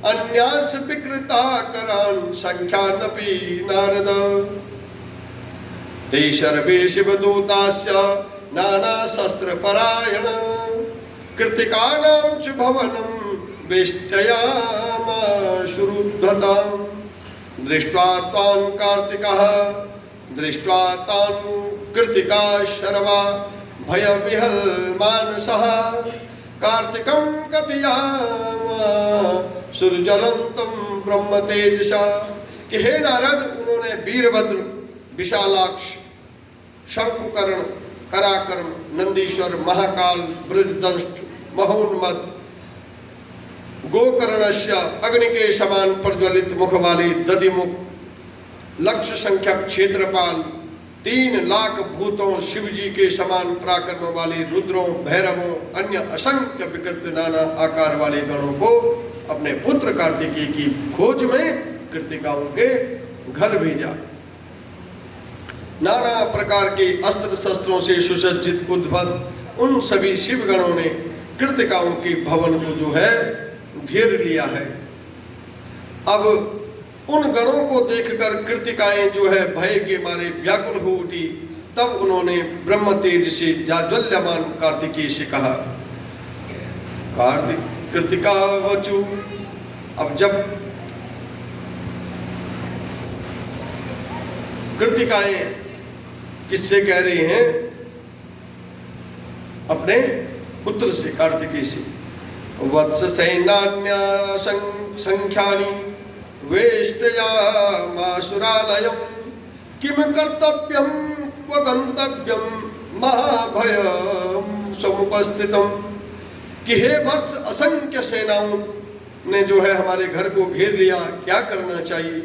अन्यास विकृताकरान् संख्यानपि नारद। ते सर्वे शिवदूतास्य नानाशस्त्रपरायण कृतिकानां च भवनं वेष्टयामाशुरुद्धताम् दृष्ट्वा तान् कार्तिकः दृष्ट्वा तान् कृतिका सर्वा भयविहल्मानसः कार्तिकं कथयामाशुर्ज्वलन्तं ब्रह्मतेजसा। कि हे नारद, उन्होंने वीरभद्र, विशालाक्ष, शंकुकर्ण, कराकर्म, नंदीश्वर, महाकाल, ब्रजदंष्ट, महोन्मद, गोकर्णस्य अग्नि के समान प्रज्वलित मुख वाले दधिमुख, लक्ष्य संख्यक क्षेत्रपाल, 3 लाख भूतों शिव जी के समान पराक्रम वाले रुद्रों, भैरवों, अन्य असंख्य विकृत नाना आकार वाले गणों को अपने पुत्र कार्तिकेय की खोज में कृतिकाओं के घर भेजा। नाना प्रकार के अस्त्र शस्त्रों से सुसज्जित उद्भव उन सभी शिव गणों ने कृतिकाओं के भवन को जो है घेर लिया है। अब उन गणों को देखकर कृतिकाएं जो है भय के मारे व्याकुल हो उठी। तब उन्होंने ब्रह्म तेज से जाज्वल्यमान कार्तिकेय से कहा, कार्तिक कृतिका वचु। अब जब कृतिकाएं किससे कह रही हैं? अपने पुत्र से, कार्तिकेय से। वत्स सैनान्या संख्यानि वेष्टयामासुरालयं किम कर्तव्यं क्व गंतव्यं महाभयं समुपस्थितम्। कि हे वत्स, असंख्य सेनाओं ने जो है हमारे घर को घेर लिया, क्या करना चाहिए,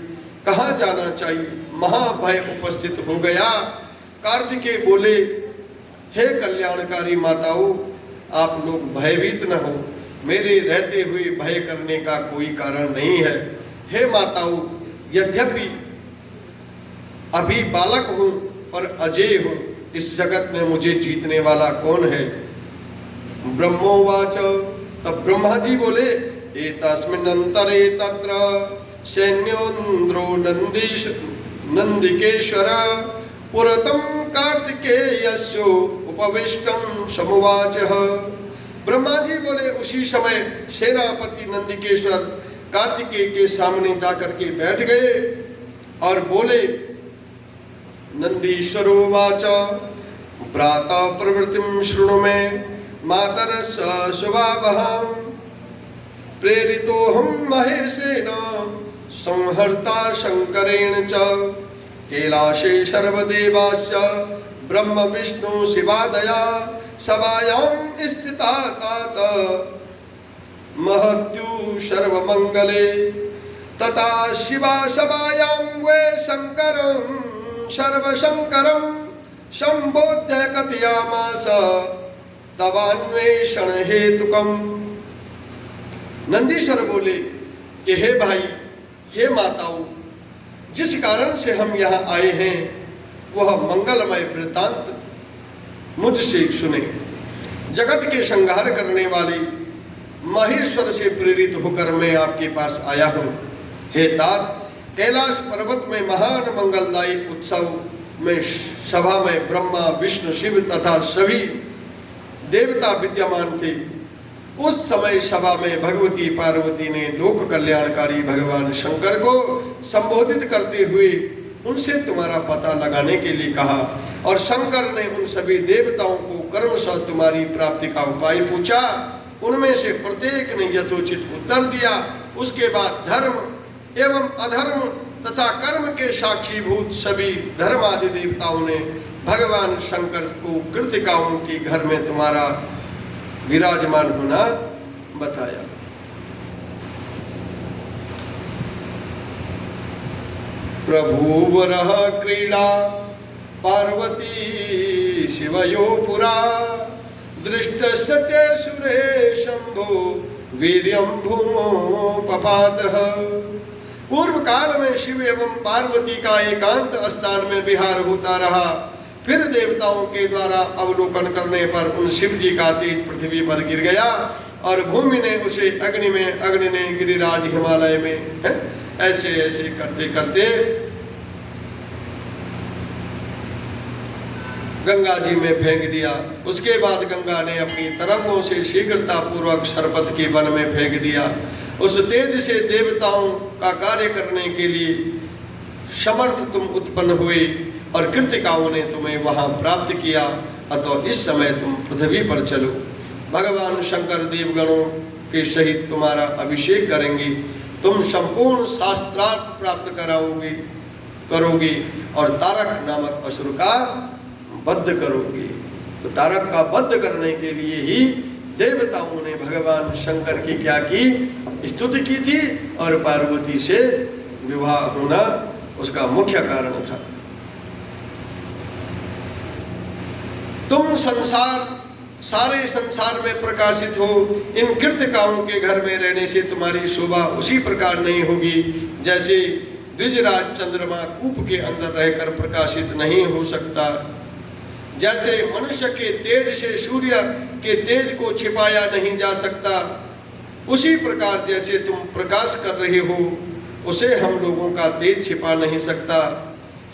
कहाँ जाना चाहिए, महाभय उपस्थित हो गया। कार्तिकेय बोले, हे कल्याणकारी माताओं, आप लोग भयभीत न हो, मेरे रहते हुए भय करने का कोई कारण नहीं है। हे माताओं, यद्यपि अभी बालक हूँ और अजेय हूँ, इस जगत में मुझे जीतने वाला कौन है? ब्रह्मोवाच, तब ब्रह्मा जी बोले, एतस्मिन्नन्तरे तत्र सैन्योन्द्रो नंदिकेश्वर पुरतं कार्तिकेयस्यो उपविष्टं समुवाचः। ब्रह्मा जी बोले, उसी समय सेनापति नंदिकेश्वर कार्तिकेय के सामने जाकर के बैठ गए और बोले, नंदीश्वरोवाच, भ्राता प्रवृत्तिं शृणु मे मातरः शुभावहं प्रेरितोऽहं महेशेन संहर्ता शंकरेण च कैलाशे सर्वदेवास्य ब्रह्म विष्णु शिवादया सभायां स्थिता तात महत्यु सर्वमंगले तथा शिवा सभायां वे शंकरं सर्वशंकरं संबोध्य कथयामास तवान्वेषण हेतुकम। नंदीश्वर बोले कि हे भाई, हे माताओं, जिस कारण से हम यहाँ आए हैं वह मंगलमय वृत्तांत मुझसे सुने। जगत के संहार करने वाले महेश्वर से प्रेरित होकर मैं आपके पास आया हूँ। हे तात, कैलाश पर्वत में महान मंगलदायी उत्सव में सभा में ब्रह्मा विष्णु शिव तथा सभी देवता विद्यमान थे। उस समय सभा में भगवती पार्वती ने लोक कल्याणकारी भगवान शंकर को संबोधित करते हुए उनसे तुम्हारा पता लगाने के लिए कहा, और शंकर ने उन सभी देवताओं को कर्मशः तुम्हारी प्राप्ति का उपाय पूछा। उनमें से प्रत्येक ने यथोचित उत्तर दिया। उसके बाद धर्म एवं अधर्म तथा कर्म के साक्षीभूत सभी धर्मादि देवताओं ने भगवान शंकर को कृतिकाओं के घर में तुम्हारा विराजमान होना बताया। प्रभुवरः क्रीडा पार्वती शिवयो पुरा दृष्टस्य च सुरे शंभो वीर्यं भूमो पपातः। पूर्व काल में शिव एवं पार्वती का एकांत स्थान में विहार होता रहा। फिर देवताओं के द्वारा अवलोकन करने पर उन शिव जी का तेज पृथ्वी पर गिर गया और भूमि ने उसे अग्नि में, अग्नि ने गिरिराज हिमालय में, ऐसे ऐसे करते करते गंगा जी में फेंक दिया। उसके बाद गंगा ने अपनी तरंगों से शीघ्रता पूर्वक सरपत के वन में फेंक दिया। उस तेज से देवताओं का कार्य करने के लिए समर्थ तुम उत्पन्न हुए और कृतिकाओं ने तुम्हें वहां प्राप्त किया। अतः इस समय तुम पृथ्वी पर चलो। भगवान शंकर देवगणों के सहित तुम्हारा अभिषेक करेंगे। तुम संपूर्ण शास्त्रार्थ प्राप्त करोगे और तारक नामक असुर का वध करोगे। तो तारक का वध करने के लिए ही देवताओं ने भगवान शंकर की क्या की? स्तुति की थी और पार्वती से विवाह होना उसका मुख्य कारण था। तुम सारे संसार में प्रकाशित हो। इन कृतिकाओं के घर में रहने से तुम्हारी शोभा उसी प्रकार नहीं होगी जैसे द्विजराज चंद्रमा कूप के अंदर रहकर प्रकाशित नहीं हो सकता। जैसे मनुष्य के तेज से सूर्य के तेज को छिपाया नहीं जा सकता, उसी प्रकार जैसे तुम प्रकाश कर रहे हो उसे हम लोगों का तेज छिपा नहीं सकता।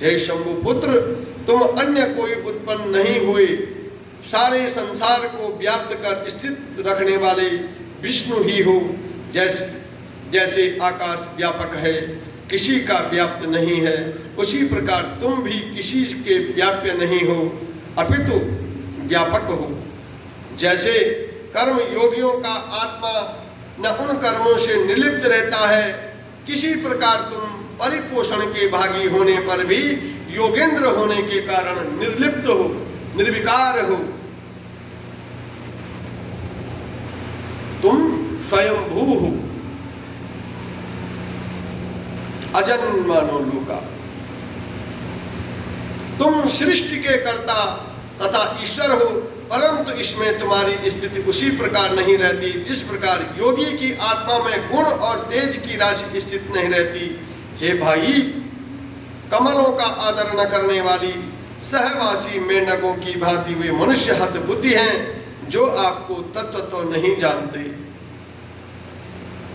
हे शंभु पुत्र, तुम अन्य कोई उत्पन्न नहीं हुए। सारे संसार को व्याप्त कर स्थित रखने वाले विष्णु ही हो। जैसे आकाश व्यापक है, किसी का व्याप्त नहीं है, उसी प्रकार तुम भी किसी के व्याप्य नहीं हो अपितु व्यापक हो। जैसे कर्म योगियों का आत्मा न उन कर्मों से निर्लिप्त रहता है, किसी प्रकार तुम परिपोषण के भागी होने पर भी योगेंद्र होने के कारण निर्लिप्त हो, निर्विकार हो। तुम स्वयंभू हो, अजन्मानो लोका। तुम सृष्टि के कर्ता तथा ईश्वर हो, परंतु इसमें तुम्हारी स्थिति उसी प्रकार नहीं रहती जिस प्रकार योगी की आत्मा में गुण और तेज की राशि स्थित नहीं रहती। हे भाई, कमलों का आदर न करने वाली सहवासी मेंढकों की भांति वे मनुष्य हत बुद्धि हैं, जो आपको तत्व तो नहीं जानते।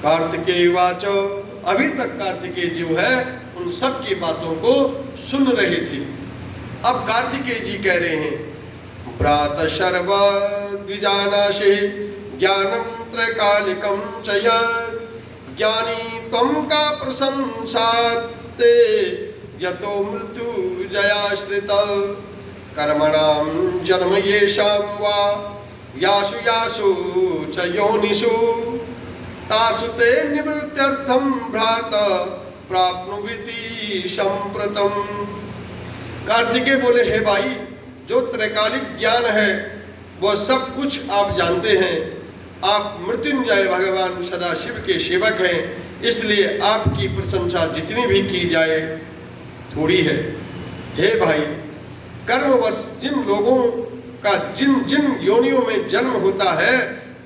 कार्तिकेय वाचो, अभी तक कार्तिकेय जो है उन सब की बातों को सुन रहे थे। अब कार्तिकेय जी कह रहे हैं, प्रातः शर्व द्विजानाशे ज्ञानम त्रैकालिकम च यत् ज्ञानी त्वं का प्रशंसाते यतो मृत्यु जयाश्रित कर्मणां जन्म येषां वा यासु यासु च योनिषु तासु ते निवृत्त्यर्थं भ्राता प्राप्नुविति संप्रतम। कार्तिकेय बोले, हे भाई, जो त्रैकालिक ज्ञान है वो सब कुछ आप जानते हैं। आप मृत्युंजय भगवान सदाशिव के सेवक हैं, इसलिए आपकी प्रशंसा जितनी भी की जाए थोड़ी है। हे भाई, कर्मवश जिन लोगों का जिन जिन योनियों में जन्म होता है,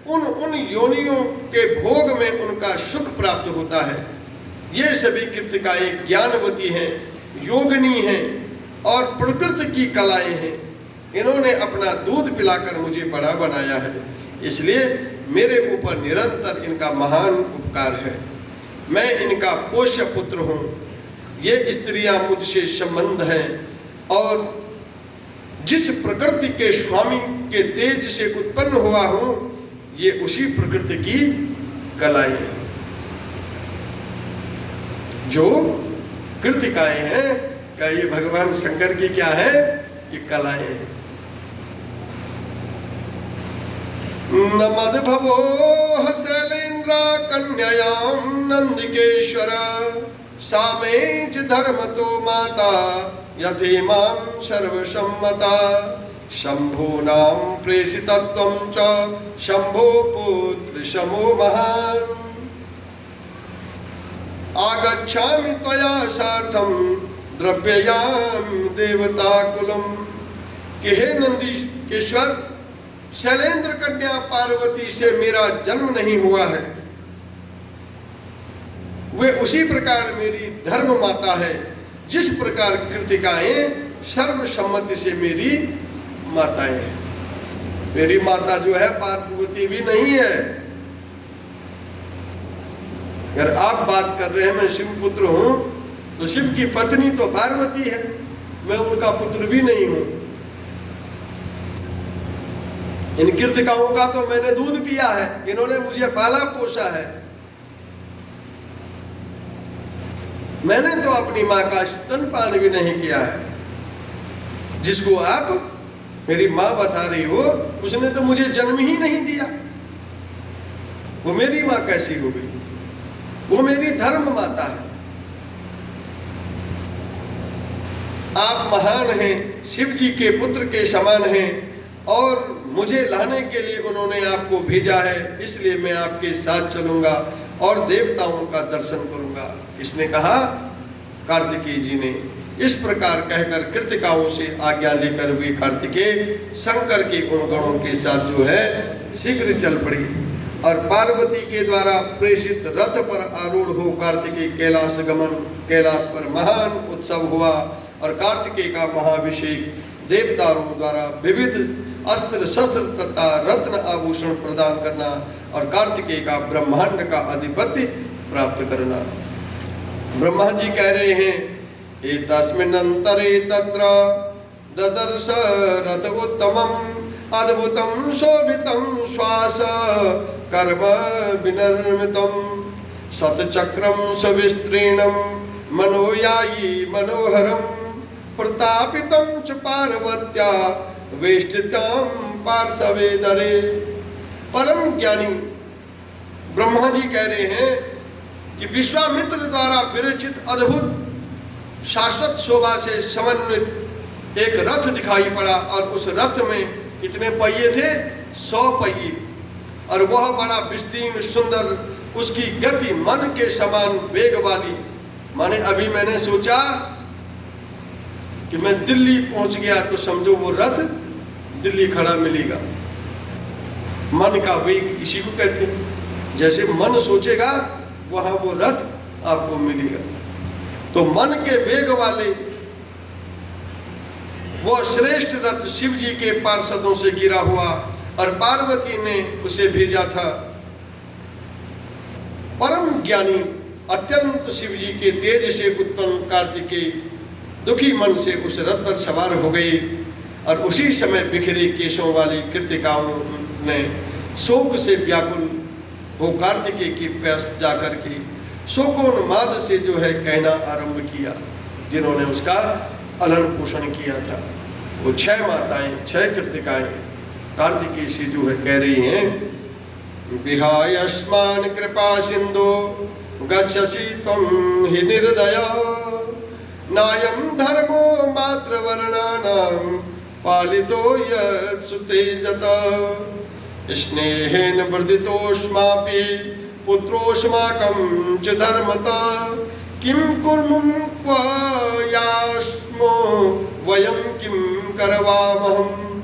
उन योनियों के भोग में उनका सुख प्राप्त होता है। ये सभी कृतिकाएं ज्ञानवती हैं, योगिनी हैं और प्रकृति की कलाएं हैं। इन्होंने अपना दूध पिलाकर मुझे बड़ा बनाया है, इसलिए मेरे ऊपर निरंतर इनका महान उपकार है। मैं इनका पोष्य पुत्र हूँ। ये स्त्रियां मुझसे संबंध हैं और जिस प्रकृति के स्वामी के तेज से उत्पन्न हुआ हूँ, ये उसी प्रकृति की कलाएं हैं। जो कृतिकाएं हैं, क्या ये भगवान शंकर की क्या है? ये कलाएं हैं। नमद्भवो शैलेन्द्र कन्यायां नंदिकेश्वर सामेच धर्मतो माता यथेमां सर्वसम्मता शंभो नाम प्रेषितत्वं च शंभो पुत्र समो महान् आगच्छामि त्वया सार्धं द्रव्ययामि देवताकुलम्। कि हे नंदिकेश्वर, शैलेंद्र कन्या पार्वती से मेरा जन्म नहीं हुआ है, वे उसी प्रकार मेरी धर्म माता है जिस प्रकार कृतिकाएं सर्वसम्मति से मेरी माताएं हैं। मेरी माता जो है पार्वती भी नहीं है। अगर आप बात कर रहे हैं मैं शिव पुत्र हूं, तो शिव की पत्नी तो पार्वती है, मैं उनका पुत्र भी नहीं हूं। इन कृतिकाओं का तो मैंने दूध पिया है, इन्होंने मुझे पाला पोसा है। मैंने तो अपनी माँ का स्तनपान भी नहीं किया है। जिसको आप मेरी माँ बता रही हो, उसने तो मुझे जन्म ही नहीं दिया। वो मेरी माँ कैसी हो गई? वो मेरी धर्म माता है। आप महान हैं, शिव जी के पुत्र के समान हैं और मुझे लाने के लिए उन्होंने आपको भेजा है, इसलिए मैं आपके साथ चलूंगा और देवताओं का दर्शन करूंगा। इसने कहा, कार्तिकेय जी ने। इस प्रकार कहकर कृतिकाओं से आज्ञा लेकर वे कार्तिकेय शंकर के गुणगणों के साथ जो है शीघ्र चल पड़ी और पार्वती के द्वारा प्रेषित रथ पर आरूढ़ हो कार्तिकेय कैलाश गमन। कैलाश पर महान उत्सव हुआ और कार्तिकेय का महाभिषेक देवताओं द्वारा विविध अस्त्र शस्त्र तथा रत्न आभूषण प्रदान करना और कार्तिकेय का ब्रह्मांड का आधिपत्य प्राप्त करना। ब्रह्मा जी कह रहे हैं, एतस्मिन्नन्तरे तत्र ददर्श रथ उत्तमम् अद्भुतं शोभितं श्वास कर्म विनिर्मितं शतचक्रं सुविस्तीर्णं मनोयायी मनोहरं प्रतापितं च पार्वत्या वेष्टितां पार्श्वेदरे। परम ज्ञानी ब्रह्मा जी कह रहे हैं कि विश्वामित्र द्वारा विरचित अद्भुत शाश्वत शोभा से समन्वित एक रथ दिखाई पड़ा और उस रथ में कितने पहिए थे? 100 पहिए। और वह बड़ा विस्तीर्ण सुंदर, उसकी गति मन के समान वेग वाली। माने अभी मैंने सोचा कि मैं दिल्ली पहुंच गया तो समझो वो रथ दिल्ली खड़ा मिलेगा। मन का वेग इसी को कहते हैं। जैसे मन सोचेगा वहां वो रथ आपको मिलेगा। तो मन के वेग वाले वह श्रेष्ठ रथ शिव जी के पार्षदों से गिरा हुआ और पार्वती ने उसे भेजा था। परम ज्ञानी अत्यंत शिव जी के तेज से उत्पन्न कार्तिकेय दुखी मन से उस रथ पर सवार हो गए और उसी समय बिखरे केशों वाली कृतिकाओं ने शोक से व्याकुल हो कार्तिकेय के पास जाकर के शोकोन्माद से जो है कहना आरंभ किया, जिन्होंने उसका पालन पोषण किया था। वो 6 माताएं 6 कृतिकाएं कार्तिकेय से जो है कह रही हैं, विहायस्मान कृपा सिंधु गच्छसि त्वं हि निर्दय नायं धर्मो मातृवर्णानां पालितो यत्सुतेजत स्नेहेन वर्धितोऽस्मापि पुत्रोऽस्माकं च धर्मता किं कुर्मः क्व यास्मो वयं किं करवामहम्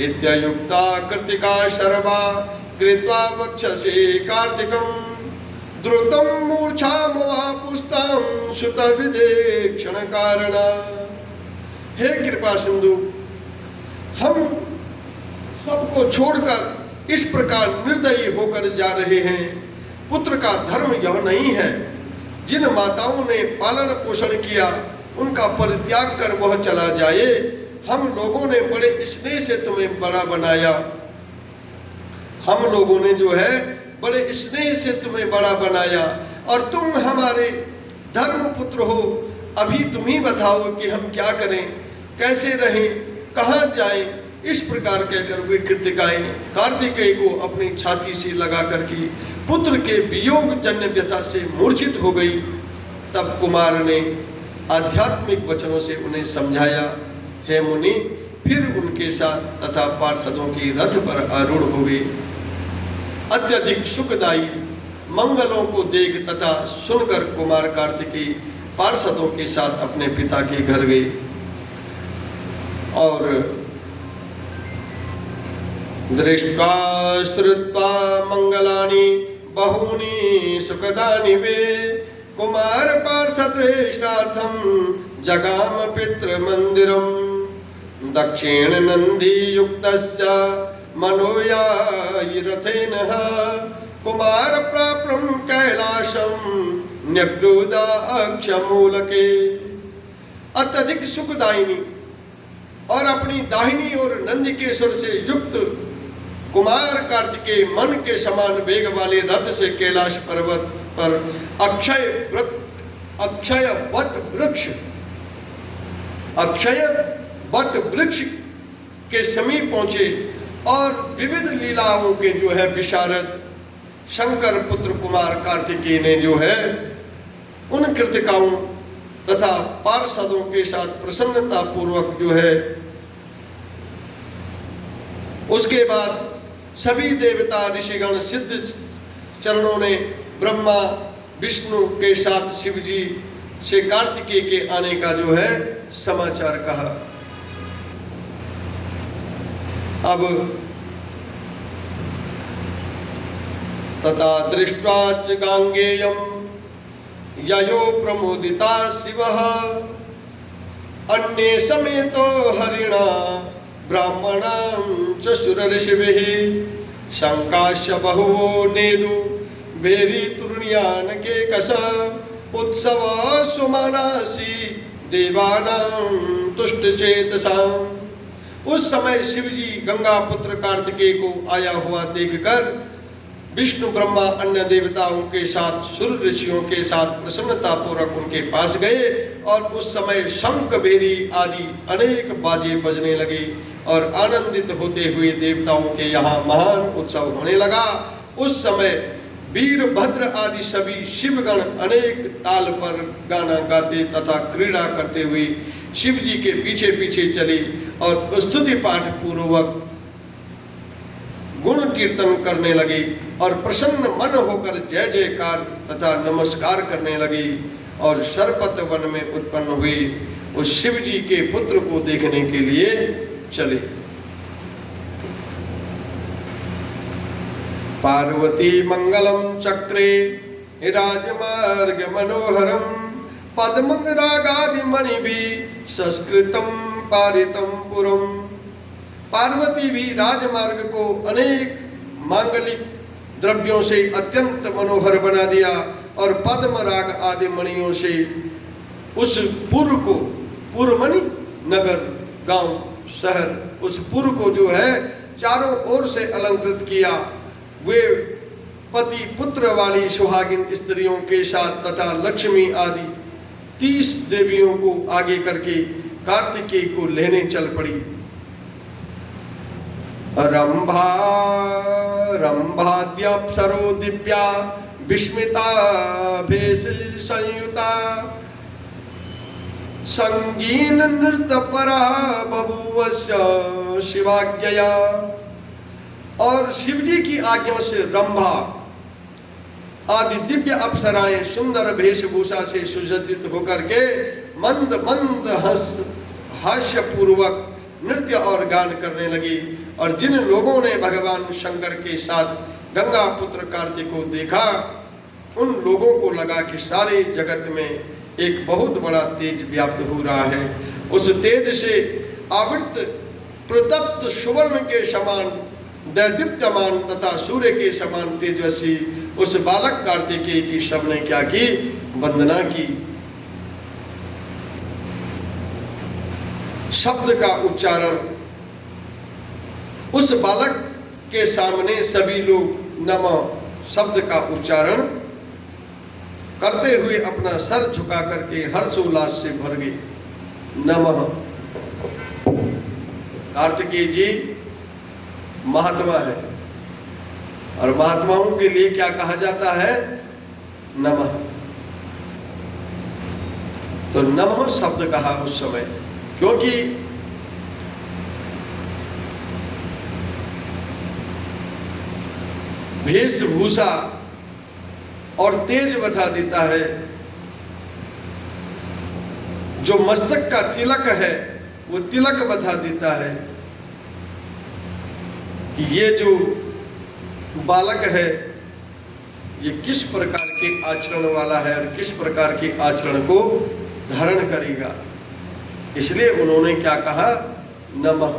इत्युक्ता कृतिका शर्मा कृत्वा वक्षसे कार्तिकं द्रुतं मूर्छामवापुस्तां श्रुतविदेक्षण कारणा। हे कृपा सिंधु, हम सबको छोड़कर इस प्रकार निर्दयी होकर जा रहे हैं। पुत्र का धर्म यह नहीं है। जिन माताओं ने पालन पोषण किया उनका परित्याग कर वह चला जाए। हम लोगों ने बड़े स्नेह से तुम्हें बड़ा बनाया, हम लोगों ने जो है बड़े स्नेह से तुम्हें बड़ा बनाया और तुम हमारे धर्म पुत्र हो। अभी तुम ही बताओ कि हम क्या करें, कैसे रहें, कहाँ जाएं। इस प्रकार कहकर वे कृतिकाएं कार्तिकेय को अपनी छाती से लगा करके पुत्र के वियोग जन्य व्यथा से मूर्छित हो गई। तब कुमार ने आध्यात्मिक वचनों से उन्हें समझाया, हे मुनि, फिर उनके साथ तथा पार्षदों के रथ पर आरूढ़ हो गए। अत्यधिक सुखदायी मंगलों को देख तथा सुनकर कुमार कार्तिकेय पार्षदों के साथ अपने पिता के घर गए और दृष्ट्वा श्रुत्वा मंगलानि बहूनि सुखदानि वे कुमार पार्षद्वेषार्थं जगाम पितृ मंदिरम दक्षिण नंदी युक्तस्य मनोयायिरथेन कुमार प्राप्रं कैलाशं न्यग्रोदाक्षमूलके। अत्यधिक सुखदायिनी और अपनी दाहिनी ओर नंदिकेश्वर से युक्त कुमार कार्तिकेय मन के समान वेग वाले रथ से कैलाश पर्वत पर अक्षय वट वृक्ष के समीप पहुंचे और विविध लीलाओं के जो है विशारद शंकर पुत्र कुमार कार्तिकेय ने जो है उन कृतिकाओं तथा पार्षदों के साथ प्रसन्नता पूर्वक जो है, उसके बाद सभी देवता ऋषिगण सिद्ध चरणों ने ब्रह्मा विष्णु के साथ शिव जी से कार्तिकेय के आने का जो है समाचार कहा। अब तथा दृष्ट्वा च गांगेयं ययो प्रमोदिता शिवः अन्ये समेतो हरिणा ब्राह्मणां च सुरऋषिभिः शंकाश्च बहुवो नेदु भेरी तुर्यान के कस उत्सव सुमनासी देवानां तुष्ट चेतसाम्। उस समय शिवजी गंगा पुत्र कार्तिकेय को आया हुआ देखकर विष्णु ब्रह्मा अन्य देवताओं के साथ सुर ऋषियों के साथ प्रसन्नता पूर्वक उनके पास गए और उस समय शंख भेरी आदि अनेक बाजे बजने लगे और आनंदित होते हुए देवताओं के यहाँ महान उत्सव होने लगा। उस समय वीरभद्र आदि सभी शिवगण अनेक ताल पर गाना गाते तथा क्रीड़ा करते हुए शिव जी के पीछे पीछे चले और स्तुति पाठ पूर्वक गुण कीर्तन करने लगे और प्रसन्न मन होकर जय जयकार तथा नमस्कार करने लगे और शरपत वन में उत्पन्न हुए उस शिव जी के पुत्र को देखने के लिए चले। पार्वती मंगलम चक्रे राजमार्ग मनोहरम पद्म रागादि मणि भी संस्कृतम पारितम पुरम। पार्वती भी राजमार्ग को अनेक मांगलिक द्रव्यों से अत्यंत मनोहर बना दिया और पद्म राग आदि मणियों से उस पुर को, पुर मणि नगर, गांव, शहर, उस पुर को जो है चारों ओर से अलंकृत किया। वे पति पुत्र वाली सुहागिन स्त्रियों के साथ तथा लक्ष्मी आदि 30 देवियों को आगे करके कार्तिकेय को लेने चल पड़ी। रंभा रंभाद्यप्सरो दिव्या विस्मिता भेष संयुता संगीन नृत्य परा बभुवस्य शिवाज्ञया। और शिवजी की आज्ञा से रंभा आदि दिव्य अप्सराएं सुंदर वेशभूषा से सुसज्जित होकर के मंद मंद हास्य पूर्वक नृत्य और गान करने लगी। और जिन लोगों ने भगवान शंकर के साथ गंगा पुत्र कार्तिक को देखा, उन लोगों को लगा कि सारे जगत में एक बहुत बड़ा तेज व्याप्त हो रहा है। उस तेज से आवृत प्रतप्त सुवर्ण के समान दैदीप्यमान तथा सूर्य के समान तेजस्वी उस बालक कार्तिकेय की सबने क्या की? वंदना की। शब्द का उच्चारण, उस बालक के सामने सभी लोग नमः शब्द का उच्चारण करते हुए अपना सर झुका करके हर्षोल्लास से भर गए। नमः। कार्तिकेय जी महात्मा है और महात्माओं के लिए क्या कहा जाता है? नमः। तो नमः शब्द कहा उस समय, क्योंकि वेशभूषा और तेज बता देता है। जो मस्तक का तिलक है वो तिलक बता देता है कि ये जो बालक है ये किस प्रकार के आचरण वाला है और किस प्रकार के आचरण को धारण करेगा। इसलिए उन्होंने क्या कहा? नमः।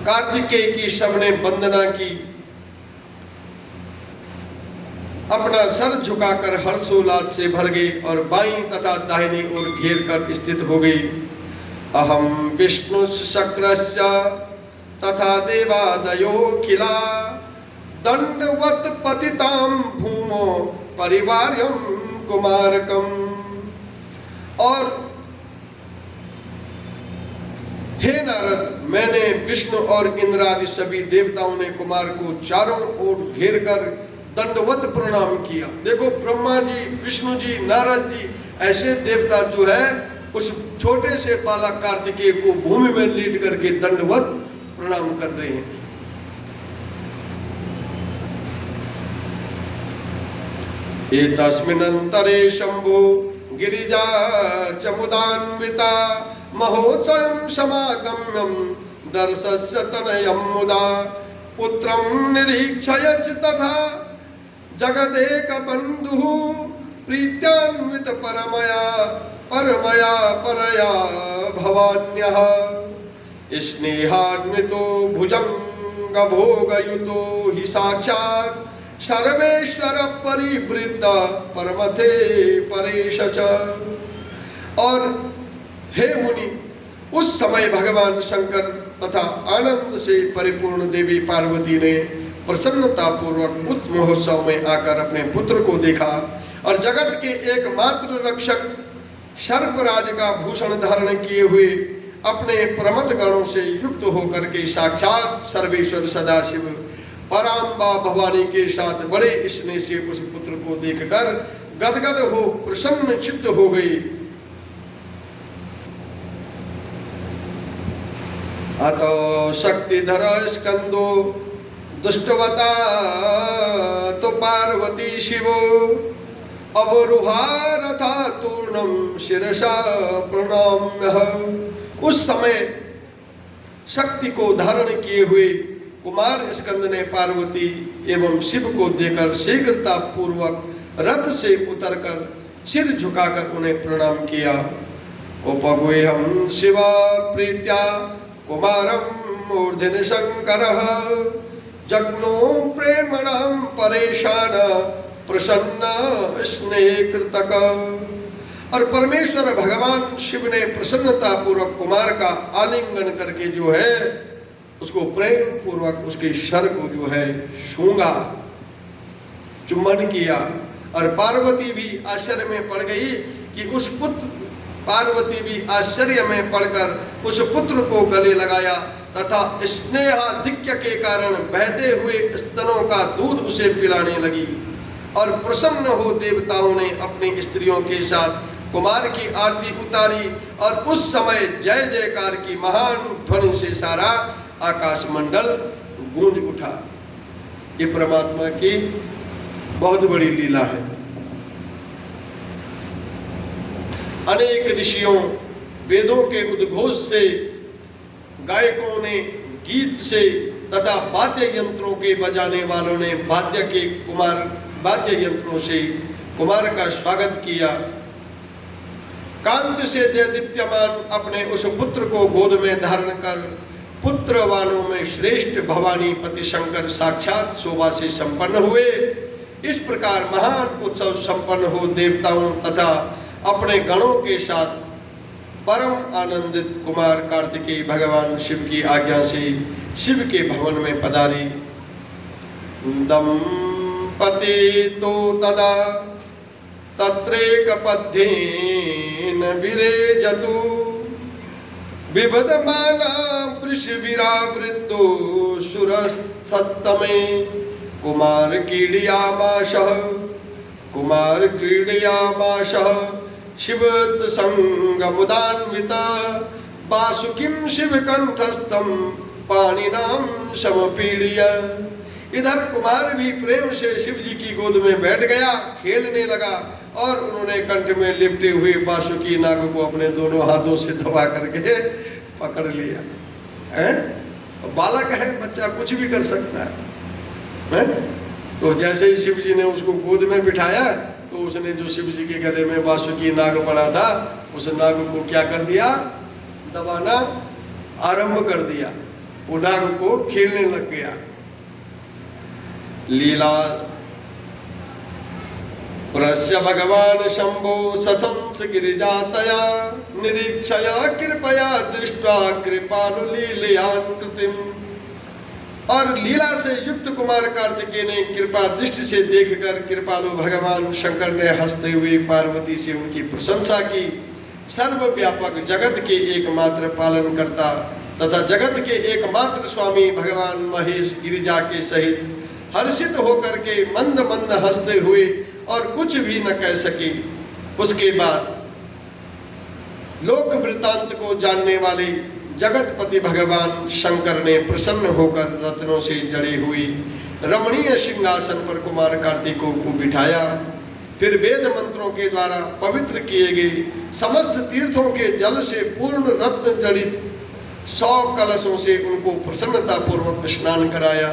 कार्तिकेय की सबने वंदना की, अपना सर झुकाकर हर्षोल्लास से भर गई और बाईं तथा दाहिनी ओर घेर कर स्थित हो गई। अहम विष्णु शक्रस्य तथा देवादयोखिला दंडवत पतिताम भूमो परिवार्यम कुमारकम। और हे नारद, मैंने विष्णु और इंद्र आदि सभी देवताओं ने कुमार को चारों ओर घेर कर दंडवत प्रणाम किया। देखो ब्रह्मा जी, विष्णु जी, नारद जी ऐसे देवता जो है उस छोटे से बालक कार्तिकेय को भूमि में लेट करके दंडवत प्रणाम कर रहे हैं। एतस्मिन्नन्तरे शंभो गिरिजा चमुदान्विता महोत्सवं समागम्यं दर्शस्य तनयं मुदा पुत्रं निरीक्षयच तथा जगदेक बंधुः प्रीत्यान्वित परमया परया भवान्यः स्नेहान्वितो भुजंग भोगयुतो हि साक्षात् सर्वेश्वर परिवृत्त परमथे परेश च। और हे मुनि, उस समय भगवान शंकर तथा आनंद से परिपूर्ण देवी पार्वती ने प्रसन्नता पूर्वक उस महोत्सव में आकर अपने पुत्र को देखा और जगत के एकमात्र रक्षक सर्पराज का भूषण धारण किए हुए अपने प्रमथ गणों से युक्त होकर के साक्षात सर्वेश्वर सदाशिव पराम्बा भवानी के साथ बड़े स्नेह से उस पुत्र को देखकर गदगद हो प्रसन्न चित्त हो गई। अतो शक्तिधर स्कंदो दुष्टवता तो पार्वती शिवो अवरुहारथा तूर्णम शिरसा प्रणम्य। उस समय शक्ति को धारण किए हुए कुमार स्कंद ने पार्वती एवं शिव को देखकर शीघ्रता पूर्वक रथ से उतरकर सिर झुकाकर उन्हें प्रणाम किया उपगुह्यं शिवा प्रीत्या कुमारं मूर्धनि शंकरः जग्नो प्रेमणां परेशान प्रसन्न स्नेह कृतक। और परमेश्वर भगवान शिव ने प्रसन्नता पूर्वक कुमार का आलिंगन करके जो है उसको प्रेम पूर्वक उसके शर को जो है छूंगा, चुंबन किया। और पार्वती भी आश्चर्य में पड़ गई कि उस पुत्र, पार्वती भी आश्चर्य में पड़कर उस पुत्र को गले लगाया तथा स्नेहाधिक्य के कारण बहते हुए स्तनों का दूध उसे पिलाने लगी। और प्रसन्न हो देवताओं ने अपनी स्त्रियों के साथ कुमार की आरती उतारी और उस समय जय जयकार की महान ध्वनि से सारा आकाश मंडल गूंज उठा। ये परमात्मा की बहुत बड़ी लीला है। अनेक ऋषियों, वेदों के उद्घोष से, गायकों ने गीत से तथा वाद्य यंत्रों के बजाने वालों ने वाद्य यंत्रों से कुमार का स्वागत किया। कांति से देदीप्यमान अपने उस पुत्र को गोद में धारण कर पुत्रवानों में श्रेष्ठ भवानी पति शंकर साक्षात शोभा से संपन्न हुए। इस प्रकार महान उत्सव संपन्न हो देवताओं तथा अपने गणों के साथ परम आनंदित कुमार कार्तिकेय भगवान शिव की आज्ञा से शिव के भवन में पधारी। दंपति तो तदा तत्रैक पद्येन विरेजतु विबधमाना वृषभिरावृतो सुरस्तमे कुमार क्रीडयामाशः शिवत संगमुदान्विता वासुकिं शिवकंठस्थं पाणिनां समपीड्य। इधर कुमार भी प्रेम से शिव जी की गोद में बैठ गया, खेलने लगा और उन्होंने कंठ में लिपटे हुए वासुकी नाग को अपने दोनों हाथों से दबा करके पकड़ लिया। बालक है, बच्चा कुछ भी कर सकता है। तो जैसे ही शिव जी ने उसको गोद में बिठाया तो उसने जो शिव जी के गले में वासुकी नाग पड़ा था उस नाग को क्या कर दिया, दबाना आरंभ कर दिया। वो नाग को खेलने लग गया। लीला प्रस्य भगवान शंभो सथंस गिरिजातया निरीक्षया कृपया दृष्टा कृपालु लीलयान कृतिम। और लीला से युक्त कुमार कार्तिकेय ने कृपा दृष्टि से देखकर कृपालु भगवान शंकर ने हंसते हुए पार्वती से उनकी प्रशंसा की। सर्वव्यापक जगत के एकमात्र पालन करता तथा जगत के एकमात्र स्वामी भगवान महेश गिरिजा के सहित हर्षित होकर के मंद मंद हंसते हुए और कुछ भी न कह सके। उसके बाद लोक वृत्तांत को जानने वाले जगतपति भगवान शंकर ने प्रसन्न होकर रत्नों से जड़ी हुई रमणीय सिंहासन पर कुमार कार्तिकों को बिठाया। फिर वेद मंत्रों के द्वारा पवित्र किए गए समस्त तीर्थों के जल से पूर्ण रत्न जड़ित 100 कलशों से उनको प्रसन्नता पूर्वक स्नान कराया।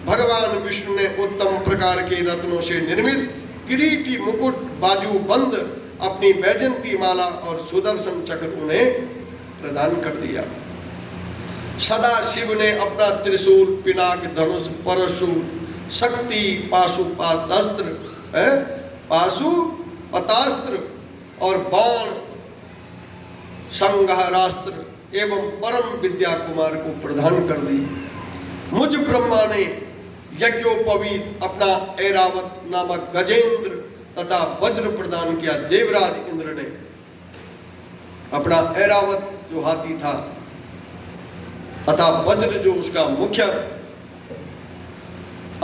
भगवान विष्णु ने उत्तम प्रकार के रत्नों से निर्मित किरीटी, मुकुट, बाजू बंद, अपनी वैजंती माला और सुदर्शन चक्र उन्हें प्रदान कर दिया। सदा शिव ने अपना त्रिशूल, पिनाक, धनुष, परशु, शक्ति, पाशुपतास्त्र और बाण, संघारास्त्र एवं परम विद्या कुमार को प्रदान कर दी। मुझ ब्रह्मा ने यज्ञोपवीत अपना ऐरावत नामक गजेंद्र तथा वज्र प्रदान किया। देवराज इंद्र ने अपना ऐरावत जो हाथी था तथा वज्र जो उसका मुख्य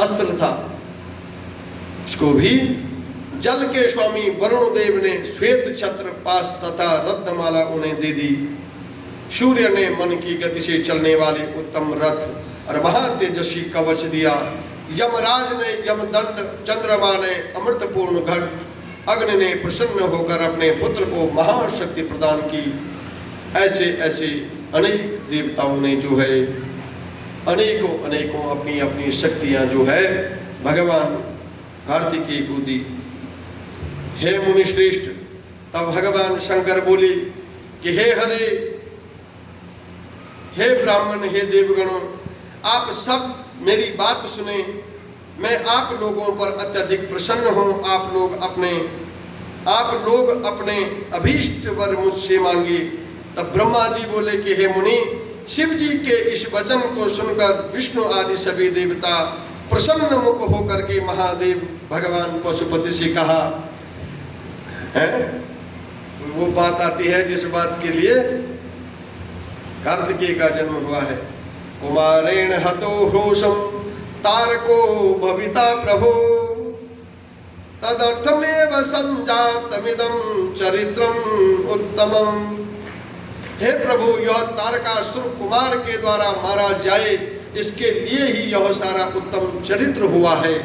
अस्त्र था उसको भी जल के स्वामी वरुण देव ने श्वेत छत्र, पास तथा रत्नमाला उन्हें दे दी। सूर्य ने मन की गति से चलने वाले उत्तम रथ और महातेजस्वी कवच दिया। यमराज ने यमदंड, चंद्रमा ने अमृतपूर्ण घट, अग्नि ने प्रसन्न होकर अपने पुत्र को महाशक्ति प्रदान की। ऐसे ऐसे अनेक देवताओं ने जो है अनेकों अपनी अपनी शक्तियां जो है भगवान कार्तिकेय को दी। हे मुनि श्रेष्ठ, तब भगवान शंकर बोले कि हे हरे, हे ब्राह्मण, हे देवगणों, आप सब मेरी बात सुने। मैं आप लोगों पर अत्यधिक प्रसन्न हूँ। आप लोग अपने अभीष्ट वर मुझसे मांगे। तब ब्रह्मा जी बोले कि हे मुनि, शिव जी के इस वचन को सुनकर विष्णु आदि सभी देवता प्रसन्न मुख होकर के महादेव भगवान पशुपति से कहा है, वो बात आती है जिस बात के लिए कार्तिकेय का जन्म हुआ है। कुमारेण हतो ह्रोषम तारको भविता प्रभो तदर्थमेव संजातमिदं चरित्रम उत्तमम। हे प्रभु, यह तारकासुर कुमार के द्वारा मारा जाए, इसके लिए ही यह सारा उत्तम चरित्र हुआ है।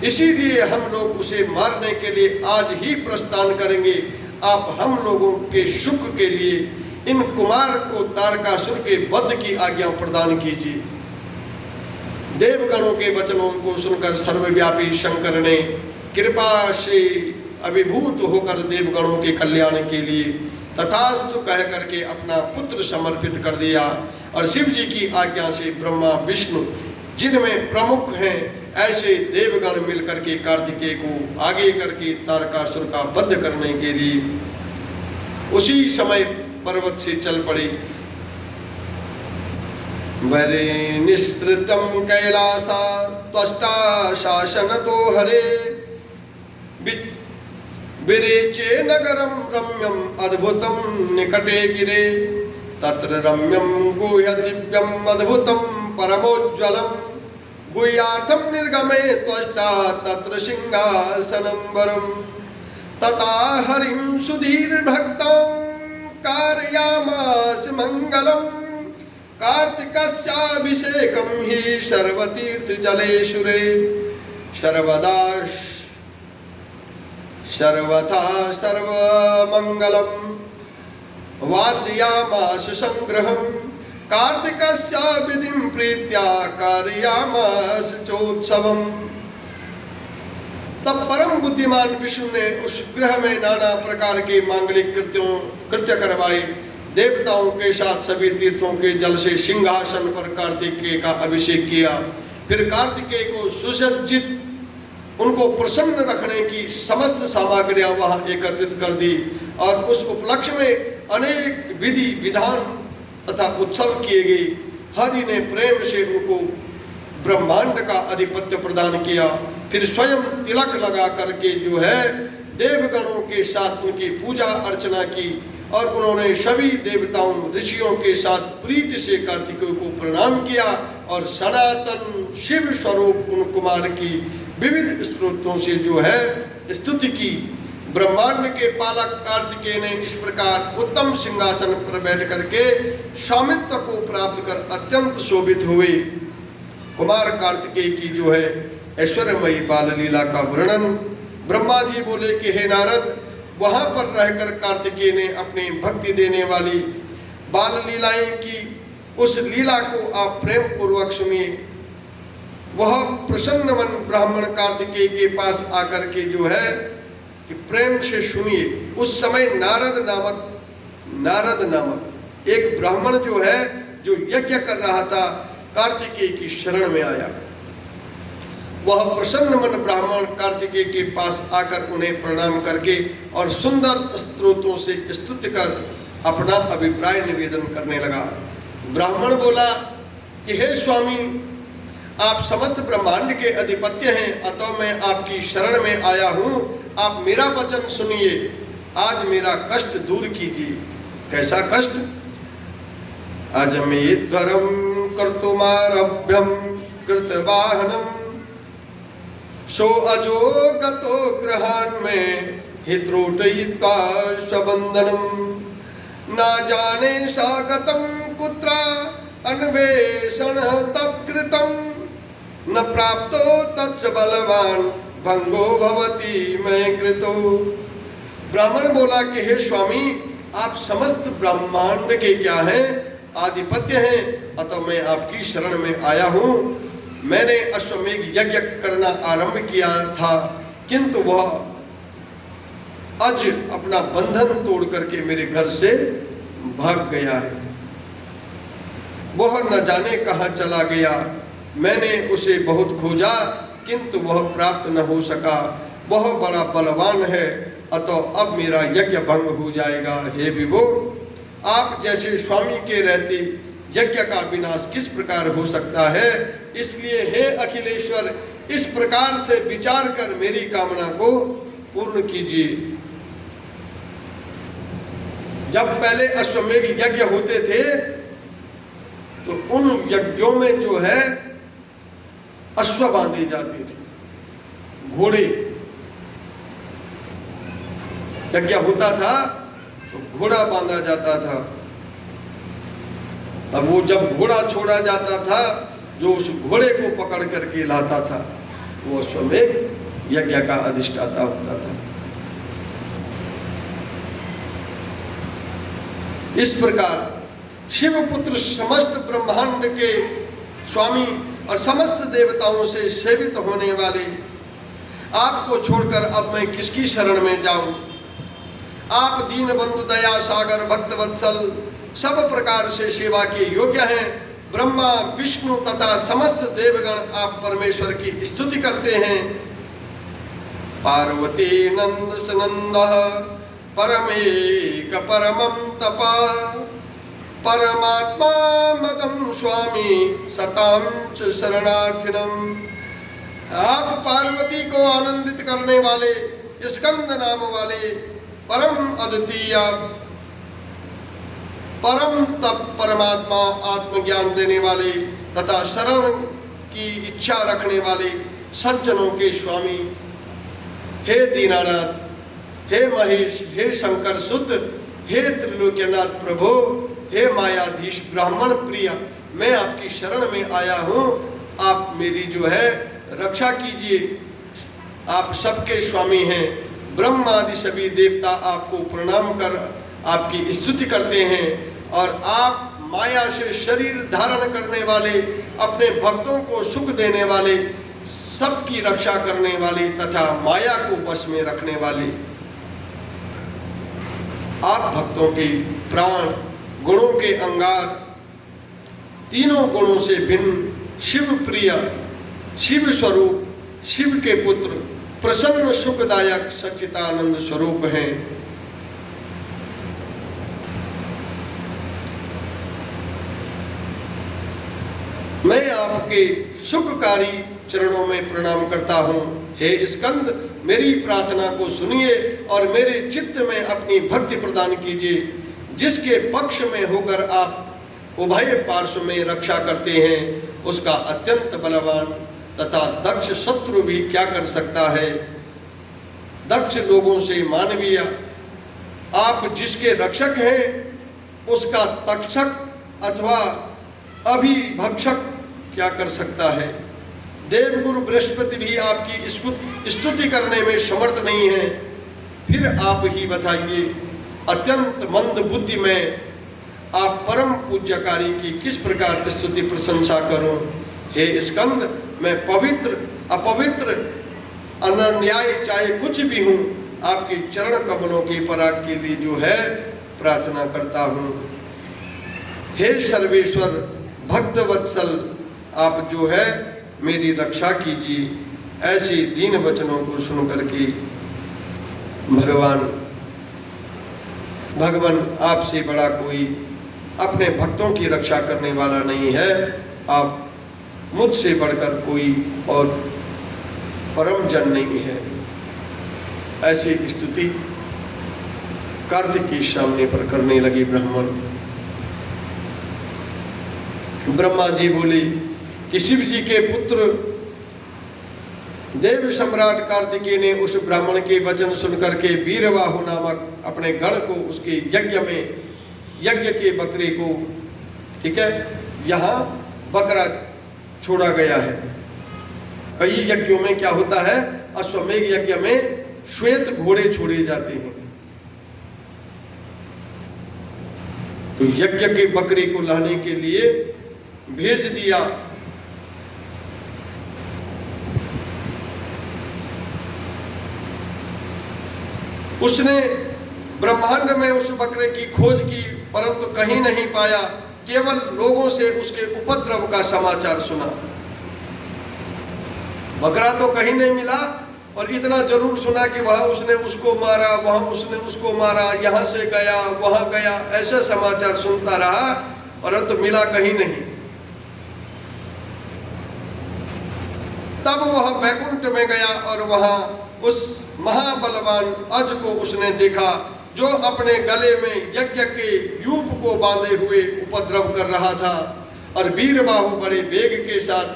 इसीलिए हम लोग उसे मारने के लिए आज ही प्रस्थान करेंगे। आप हम लोगों के सुख के लिए इन कुमार को तारकासुर के वध की आज्ञा प्रदान कीजिए। देवगणों के वचनों को सुनकर सर्वव्यापी शंकर ने कृपा से अभिभूत होकर देवगणों के कल्याण के लिए तथास्तु कह करके अपना पुत्र समर्पित कर दिया। और शिव जी की आज्ञा से ब्रह्मा विष्णु, जिनमें प्रमुख हैं, ऐसे देवगण मिलकर के कार्तिकेय को आगे करके तारकासुर का वध करने के लिए उसी समय पर्वत से चल पड़े। वरे निस्तृतम कैलासा त्वष्टा शासन तो हरे विरेचे नगरम रम्यम अद्भुतम निकटे गिरे तत्र रम्यम गुह्य दिव्यम अद्भुतम परमोज्ज्वलम गुह्यार्थम निर्गमे त्वष्टा तत्र सिंहासनं वरम तथा हरिं सुधीर भक्तं कारयामास मंगलम कार्तिकस्याभिषेकं हि सर्वतीर्थ जलेशुरे सर्वथा सर्वमंगलम वासयामास संग्रहं कार्तिकस्य विधिं प्रीत्या कारयामास चोत्सवम्। तब परम बुद्धिमान विष्णु ने उस गृह में नाना प्रकार के मांगलिक कृत्य करवाए। देवताओं के साथ सभी तीर्थों के जल से सिंहासन पर कार्तिकेय का अभिषेक किया। फिर कार्तिकेय को सुसज्जित, उनको प्रसन्न रखने की समस्त सामग्रियां वहां एकत्रित कर दी और उस उपलक्ष्य में अनेक विधि विधान तथा उत्सव किए गए। हरि ने प्रेम से उनको ब्रह्मांड का अधिपत्य प्रदान किया। फिर स्वयं तिलक लगा करके जो है देवगणों के साथ उनकी पूजा अर्चना की और उन्होंने सभी देवताओं ऋषियों के साथ प्रीति से कार्तिकेय को प्रणाम किया और सनातन शिव स्वरूप उन कुमार की विविध स्तोत्रों से जो है स्तुति की। ब्रह्मांड के पालक कार्तिकेय ने इस प्रकार उत्तम सिंहासन पर बैठ करके स्वामित्व को प्राप्त कर अत्यंत शोभित हुए। कुमार कार्तिकेय की जो है ऐश्वर्यमयी बाल लीला का वर्णन ब्रह्मा जी बोले कि हे नारद, वहां पर रहकर कार्तिकेय ने अपनी भक्ति देने वाली बाल लीलाएं की। उस लीला को आप प्रेम पूर्वक सुनिए। वह प्रसन्न मन ब्राह्मण कार्तिकेय के पास आकर के जो है कि प्रेम से सुनिए। उस समय नारद नामक एक ब्राह्मण जो है जो यज्ञ कर रहा था कार्तिकेय की शरण में आया। वह प्रसन्न मन ब्राह्मण कार्तिकेय के पास आकर उन्हें प्रणाम करके और सुंदर स्तोत्रों से स्तुति कर अपना अभिप्राय निवेदन करने लगा। ब्राह्मण बोला कि हे स्वामी, आप समस्त ब्रह्मांड के अधिपत्य हैं, अतः मैं आपकी शरण में आया हूँ। आप मेरा वचन सुनिए, आज मेरा कष्ट दूर कीजिए। कैसा कष्ट? अजमेध्वरम कर्तुमारभ्यम कृतवाहनम सो अजो गतो गृहान में हित्रोटयित्वा स्वबंधनम न जाने सागतम कुत्र अन्वेषण तत्कृतम न प्राप्तो तत्स बलवान भंगो भवति मैं कृतो। ब्राह्मण बोला कि हे स्वामी, आप समस्त ब्रह्मांड के क्या हैं? आधिपत्य हैं, अतः मैं आपकी शरण में आया हूँ। मैंने अश्वमेध यज्ञ करना आरंभ किया था, किंतु वह आज अपना बंधन तोड़ करके मेरे घर से भाग गया है। वह न जाने कहाँ चला गया, मैंने उसे बहुत खोजा किंतु वह प्राप्त न हो सका। वह बड़ा बलवान है, अतः अब मेरा यज्ञ भंग हो जाएगा। हे विभो, आप जैसे स्वामी के रहते यज्ञ का विनाश किस प्रकार हो सकता है? इसलिए हे अखिलेश्वर, इस प्रकार से विचार कर मेरी कामना को पूर्ण कीजिए। जब पहले अश्वमेध यज्ञ होते थे तो उन यज्ञों में जो है अश्व बांधे जाते थे, घोड़े। यज्ञ होता था तो घोड़ा बांधा जाता था। अब वो जब घोड़ा छोड़ा जाता था, जो उस घोड़े को पकड़ करके लाता था वो अश्वमेध यज्ञ का अधिष्ठाता होता था। इस प्रकार शिवपुत्र समस्त ब्रह्मांड के स्वामी और समस्त देवताओं से सेवित होने वाले आपको छोड़कर अब मैं किसकी शरण में जाऊं? आप दीन बंधु, दया सागर, भक्त वत्सल, सब प्रकार से सेवा के योग्य हैं। ब्रह्मा, विष्णु तथा समस्त देवगण आप परमेश्वर की स्तुति करते हैं। पार्वती नंद सनंदः परमेक परमं तपा, परमात्मा मदं स्वामी सतां च शरणार्थिनम्। आप पार्वती को आनंदित करने वाले, स्कंद नाम वाले, परम अद्वितीय, परम तप परमात्मा, आत्मज्ञान देने वाले तथा शरण की इच्छा रखने वाले सज्जनों के स्वामी, हे दीनानाथ, हे महेश, हे शंकर सुत, हे त्रिलोक्यनाथ प्रभु, हे मायाधीश ब्राह्मण प्रिय, मैं आपकी शरण में आया हूँ। आप मेरी जो है रक्षा कीजिए। आप सबके स्वामी हैं। ब्रह्म आदि सभी देवता आपको प्रणाम कर आपकी स्तुति करते हैं और आप माया से शरीर धारण करने वाले, अपने भक्तों को सुख देने वाले, सबकी रक्षा करने वाले तथा माया को वश में रखने वाले, आप भक्तों के प्राण, गुणों के अंगार, तीनों गुणों से भिन्न, शिव प्रिय, शिव स्वरूप, शिव के पुत्र, प्रसन्न सुखदायक सच्चिदानंद स्वरूप हैं। मैं आपके सुखकारी चरणों में प्रणाम करता हूँ। हे स्कंद, मेरी प्रार्थना को सुनिए और मेरे चित्त में अपनी भक्ति प्रदान कीजिए। जिसके पक्ष में होकर आप उभय पार्श्व में रक्षा करते हैं, उसका अत्यंत बलवान तथा दक्ष शत्रु भी क्या कर सकता है? दक्ष लोगों से मानवीय, आप जिसके रक्षक हैं, उसका तक्षक अथवा अभिभक्षक क्या कर सकता है? देवगुरु बृहस्पति भी आपकी स्तुति करने में समर्थ नहीं है। फिर आप ही बताइए, अत्यंत मंद बुद्धि में आप परम पूज्यकारी की किस प्रकार स्तुति प्रशंसा करूं? हे स्कंद, मैं पवित्र अपवित्र अनन्याय चाहे कुछ भी हूँ, आपके चरण कमलों की पराग के लिए जो है प्रार्थना करता हूँ। हे सर्वेश्वर भक्त वत्सल, आप जो है मेरी रक्षा कीजिए। ऐसे दीन वचनों को सुन करके भगवान आपसे बड़ा कोई अपने भक्तों की रक्षा करने वाला नहीं है। आप मुझसे बढ़कर कोई और परम जन नहीं है। ऐसी स्तुति कार्तिक के सामने पर करने लगे ब्राह्मण। ब्रह्मा जी बोले कि शिव जी के पुत्र देव सम्राट कार्तिकेय ने उस ब्राह्मण के वचन सुनकर के वीरवाहु नामक अपने गण को उसके यज्ञ के बकरे को, ठीक है, यहाँ बकरा छोड़ा गया है। कई यज्ञों में क्या होता है, अश्वमेध यज्ञ में श्वेत घोड़े छोड़े जाते हैं। तो यज्ञ के बकरे को लाने के लिए भेज दिया। उसने ब्रह्मांड में उस बकरे की खोज की, परंतु कहीं नहीं पाया। केवल लोगों से उसके उपद्रव का समाचार सुना। बकरा तो कहीं नहीं मिला, और इतना जरूर सुना कि वहां उसने उसको मारा, वहां उसने उसको मारा, यहां से गया वहां गया, ऐसे समाचार सुनता रहा, परंतु मिला कहीं नहीं। तब वह वैकुंठ में गया और वहां उस महाबलवान अज को उसने देखा, जो अपने गले में यज्ञ के यूप को बांधे हुए उपद्रव कर रहा था, और वीरबाहु बड़े वेग के साथ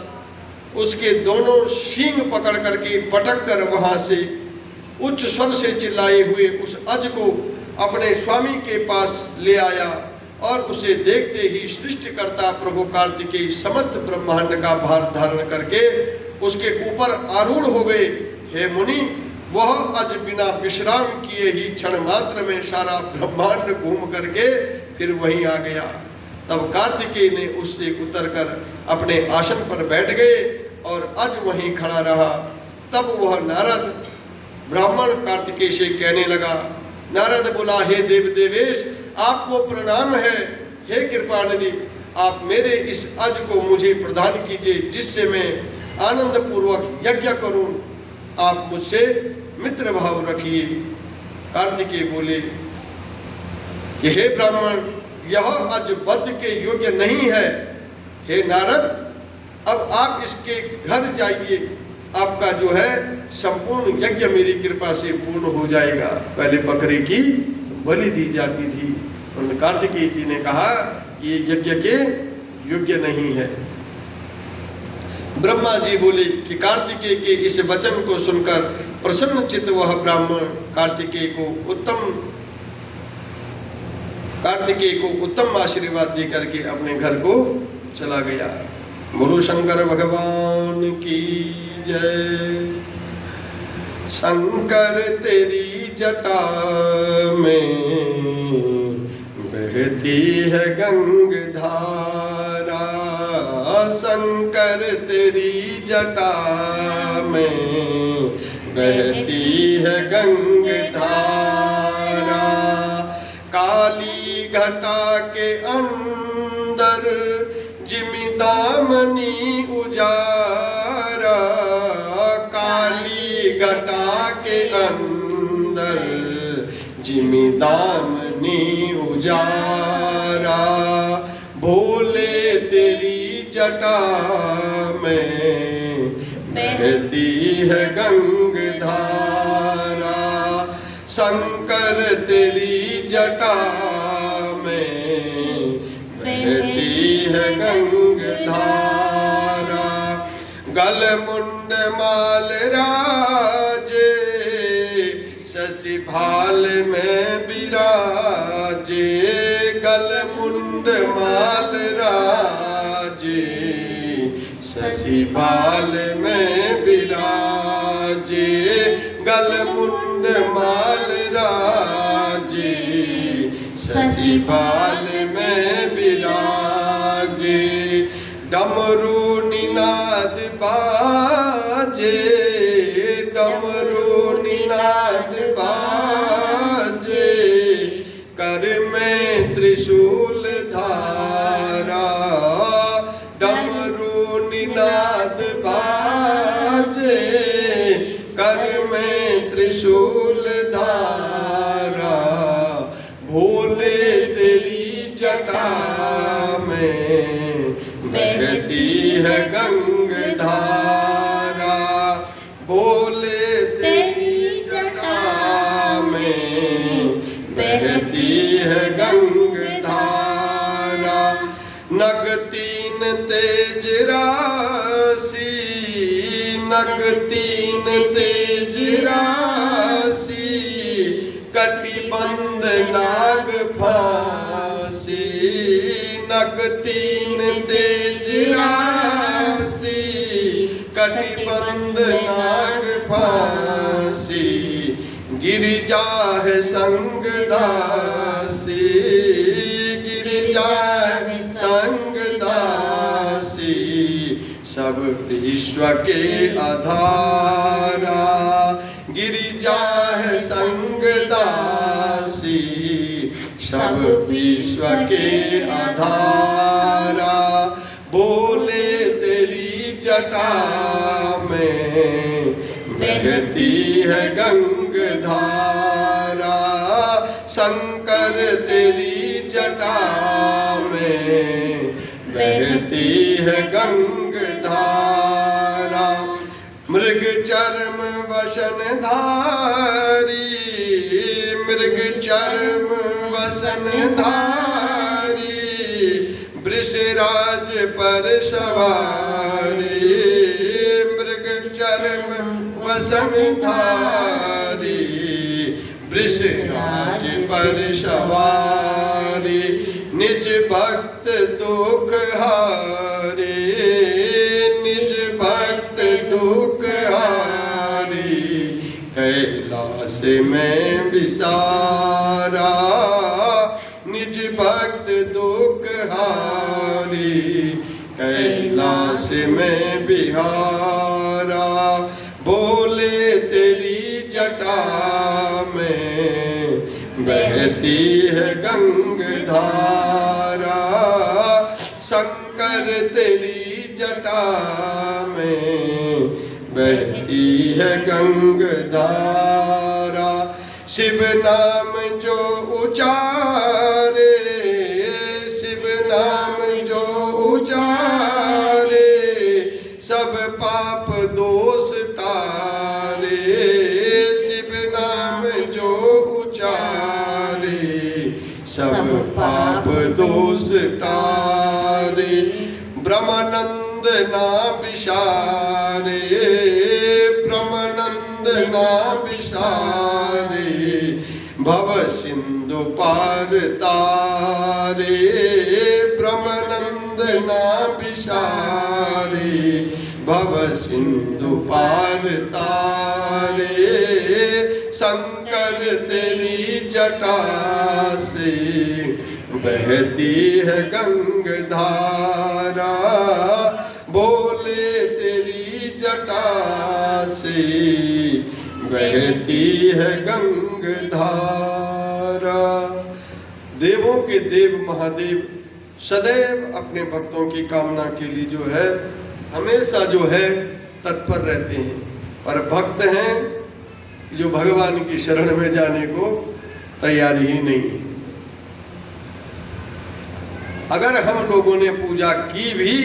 उसके दोनों सींग पकड़ करके पटक कर वहां से उच्च स्वर से चिल्लाए हुए उस अज को अपने स्वामी के पास ले आया, और उसे देखते ही सृष्टिकर्ता प्रभु कार्तिकेय समस्त ब्रह्मांड का भार धारण करके उसके ऊपर आरूढ़ हो गए। हे मुनि, वह अज बिना विश्राम किए ही क्षण मात्र में सारा ब्रह्मांड घूम करके फिर वहीं आ गया। तब कार्तिकेय ने उससे उतरकर अपने आसन पर बैठ गए और अज वहीं खड़ा रहा। तब वह नारद ब्राह्मण कार्तिकेय से कहने लगा। नारद बोला, हे देव देवेश, आपको प्रणाम है। हे कृपानिधि, आप मेरे इस अज को मुझे प्रदान कीजिए, जिससे मैं आनंद पूर्वक यज्ञ करूं। आप मुझसे मित्र भाव रखिए। कार्तिकेय बोले कि हे ब्राह्मण, यह अज वध के योग्य नहीं है। हे नारद, अब आप इसके घर जाइए, आपका जो है संपूर्ण यज्ञ मेरी कृपा से पूर्ण हो जाएगा। पहले बकरे की बलि दी जाती थी, और कार्तिकेय जी ने कहा कि ये यज्ञ के योग्य नहीं है। ब्रह्मा जी बोले कि कार्तिकेय के इस वचन को सुनकर प्रसन्न चित्त वह ब्राह्मण कार्तिकेय को उत्तम आशीर्वाद दे करके अपने घर को चला गया। गुरु शंकर भगवान की जय। शंकर तेरी जटा में बहती है गंगाधारा, शंकर तेरी जटा में बहती है गंगाधारा। काली घटा के अंदर जिमिदामनी उजारा, काली घटा के अंदर जिमिदामनी उजारा। भोले तेरी जटा में बहती है गंगाधारा, शंकर तेरी जटा में बहती है गंगाधारा। गल मुंड माल राजे, शशि भाल में विराजे, गल मुंड माल राजे, शशि भाल में विराजे, गल मुंड माल राजे, शशि भाल में विराजे। डमरू निनाद बाजे, डमरू निनाद बाजे, कर में त्रिशूल धारा, डमरू निनाद बाजे, कर में त्रिशूल धारा। भोले तेरी जटा में बहती है गंगाधारा, भोले तेरी जटा में बहती है गंगाधारा। नग तीन तेज राशि, नग तीन तेज राशि, कटिबंध नाग फांसी, नग तीन तेज राशि, कटिबंध नाग फांसी। गिरिजा है संग दासी, गिरिजा है संग दासी, सब विश्व के आधारा। गिरिजा है संग दासी, अविनाशी, सब विश्व के आधारा, बोले तेरी जटा में बहती है गंगाधारा, शंकर तेरी जटा में बहती है गंगाधारा, मृग चर्म वसनधारी, मृग चर्म वसनधारी, वृषराज पर सवारी, मृग चर्म वसनधारी, वृषराज पर सवारी, निज भक्त दुख हारे, निज भक्त दुख हारी, कैलाश में विसारा, निज भक्त दुख हारी, कैलाश में बिहारा, बोले तेरी जटा में बहती है गंगाधारा, शंकर तेरी जटा में बहती है गंगाधारा, शिव नाम जो उचारे, शिव नाम जो उचारे, सब पाप दोष तारे, शिव नाम जो उचारे, सब पाप दोष तारे, ब्रह्मानंद ना विसारे, ब्रह्मानंद ना विसारे, भव सिंधु पार तारे, ब्रह्मानंद ना विसारे, भव सिंधु पार तारे, शंकर तेरी जटा से बहती है गंगाधारा, बोले तेरी जटा से बहती है गंगाधारा। देवों के देव महादेव सदैव अपने भक्तों की कामना के लिए जो है हमेशा जो है तत्पर रहते हैं, पर भक्त हैं जो भगवान की शरण में जाने को तैयार ही नहीं है। अगर हम लोगों ने पूजा की भी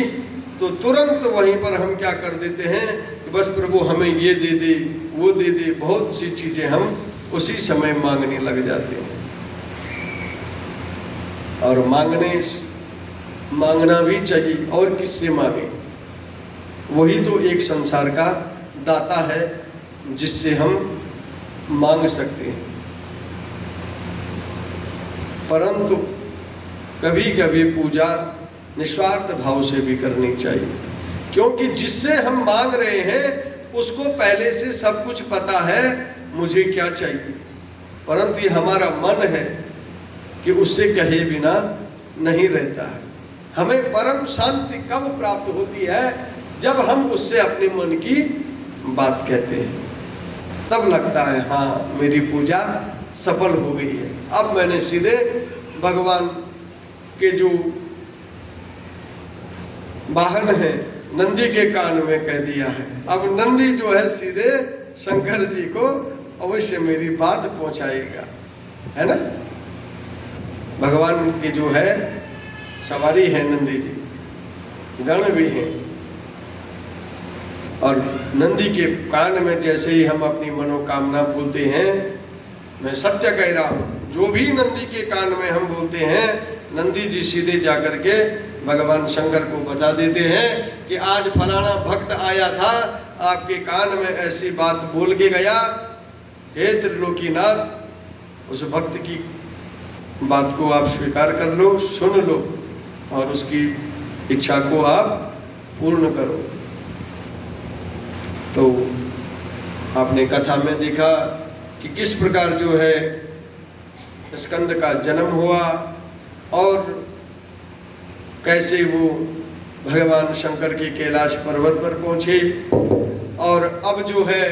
तो तुरंत वहीं पर हम क्या कर देते हैं कि बस प्रभु हमें ये दे दे वो दे दे, बहुत सी चीजें हम उसी समय मांगने लग जाते हैं। और मांगना भी चाहिए, और किससे मांगे? वही तो एक संसार का दाता है जिससे हम मांग सकते हैं। परंतु कभी कभी पूजा निस्वार्थ भाव से भी करनी चाहिए, क्योंकि जिससे हम मांग रहे हैं उसको पहले से सब कुछ पता है मुझे क्या चाहिए, परंतु ये हमारा मन है कि उससे कहे बिना नहीं रहता है। हमें परम शांति कब प्राप्त होती है? जब हम उससे अपने मन की बात कहते हैं, तब लगता है हाँ मेरी पूजा सफल हो गई है। अब मैंने सीधे भगवान के जो वाहन है नंदी के कान में कह दिया है। अब नंदी जो है सीधे शंकर जी को अवश्य मेरी बात पहुंचाएगा, है ना। भगवान की जो है सवारी है नंदी जी, गण भी हैं, और नंदी के कान में जैसे ही हम अपनी मनोकामना बोलते हैं, मैं सत्य कह रहा हूँ, जो भी नंदी के कान में हम बोलते हैं, नंदी जी सीधे जाकर के भगवान शंकर को बता देते हैं कि आज फलाना भक्त आया था, आपके कान में ऐसी बात बोल के गया, हे त्रिलोकीनाथ, उस भक्त की बात को आप स्वीकार कर लो, सुन लो और उसकी इच्छा को आप पूर्ण करो। तो आपने कथा में देखा कि किस प्रकार जो है स्कंद का जन्म हुआ और कैसे वो भगवान शंकर के कैलाश पर्वत पर पहुंचे। और अब जो है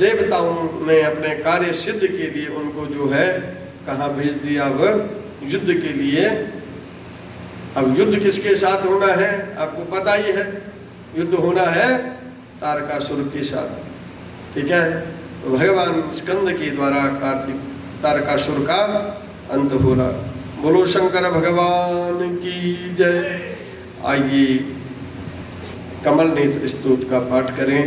देवताओं ने अपने कार्य सिद्ध के लिए उनको जो है कहाँ भेज दिया, अब युद्ध के लिए। अब युद्ध किसके साथ होना है आपको पता ही है, युद्ध होना है तारकासुर के साथ, ठीक है। तो भगवान स्कंद के द्वारा कार्तिक तारकासुर का अंत हो रहा। बोलो शंकर भगवान की जय। आइए कमल नेत्र स्तोत्र का पाठ करें।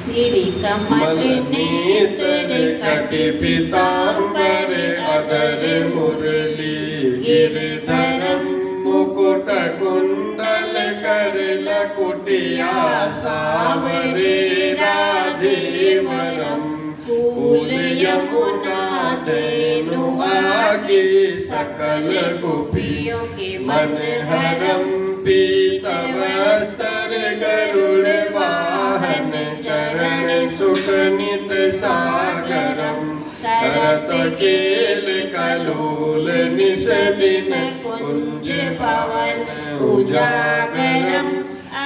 श्री कमल नेत्र कटि पीतांबर अधर मुरली गिरधरम मुकुट कुंडल कर लकुटिया सावरे राधेवरम कुल यमुना धेनु आगे सकल गोपियों के मन हरम पीतवस्त्र गरुड़ वाहन चरण सुखनित सागरम करत केल कलोल निस दिन कुंज पवन उजागरम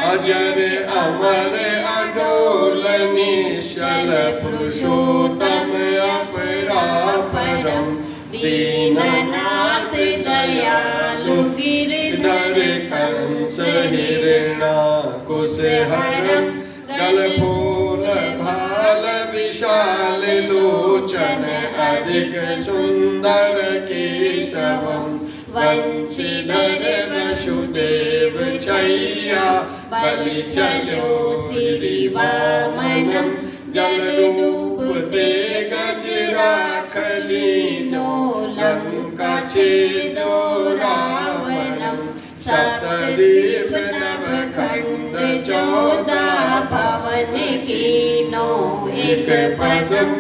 अजर अमर अडोल निश्चल पुरुषोत्तम अपरापरम दीननाथ दयालु गिरधर कंस हिरणाकुश हरम गलफूल भाल विशाल लोचन अधिक सुंदर केशवम वंशीधर वसुदेव छैया बलि चलो श्री वामनम जल डूबते गजराख लीनो लंका छेदो रावणम सप्तद्वीप नवखंड 14 भवन कीनो एक पदम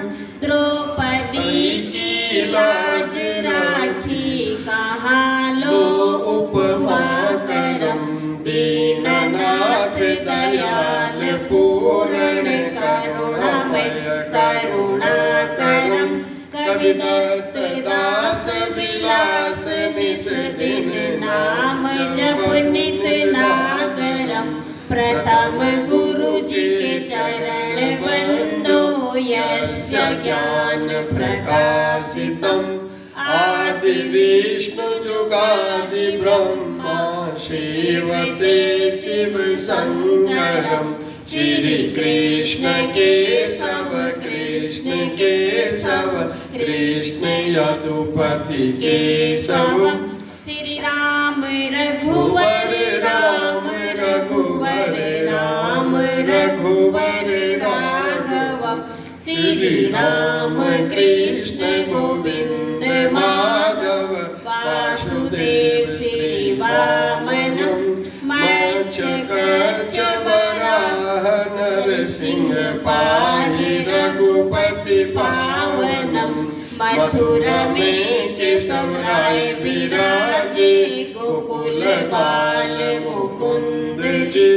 द्रौपदी की लाज राखी कहाँ लो उपमा करम दीननाथ दयाल पूर्ण करुणामय करुणाकरम कविदत्त दास विलास निस दिन नाम जप नित नागरम प्रथम गुरु जी के चरण वंदो यस्य ज्ञान प्रकाशितम आदि विष्णु जुगादि ब्रह्मा शिवते शिव शंकरम श्री कृष्ण केशव कृष्ण केशव कृष्ण यदुपति केशव श्री राम रघुवर राम रघुवर राम रघुवर राघव श्री राम कृष्ण गोविंद माधव वासुदेव श्री वामनम मच्छ वराह नरसिंह पाहि रघुपति पावनम मथुरा में केशव राय विराजे गोकुल बाल मुकुंद जी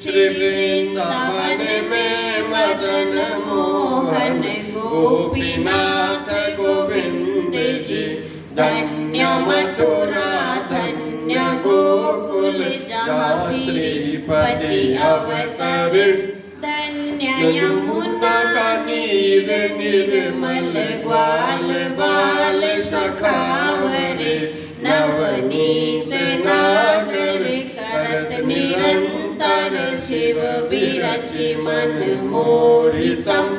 श्री वृंदावन में मदन मोहन गोपीनाथ गोविंद जी धन्य मथुरा धन्य गोकुल जहाँ श्रीपति अवतरण धन्य यमुना का नीर निर्मल ग्वाल बाल सखावर नवनीत नागर करत निरंतर शिव विरच मन मोहितम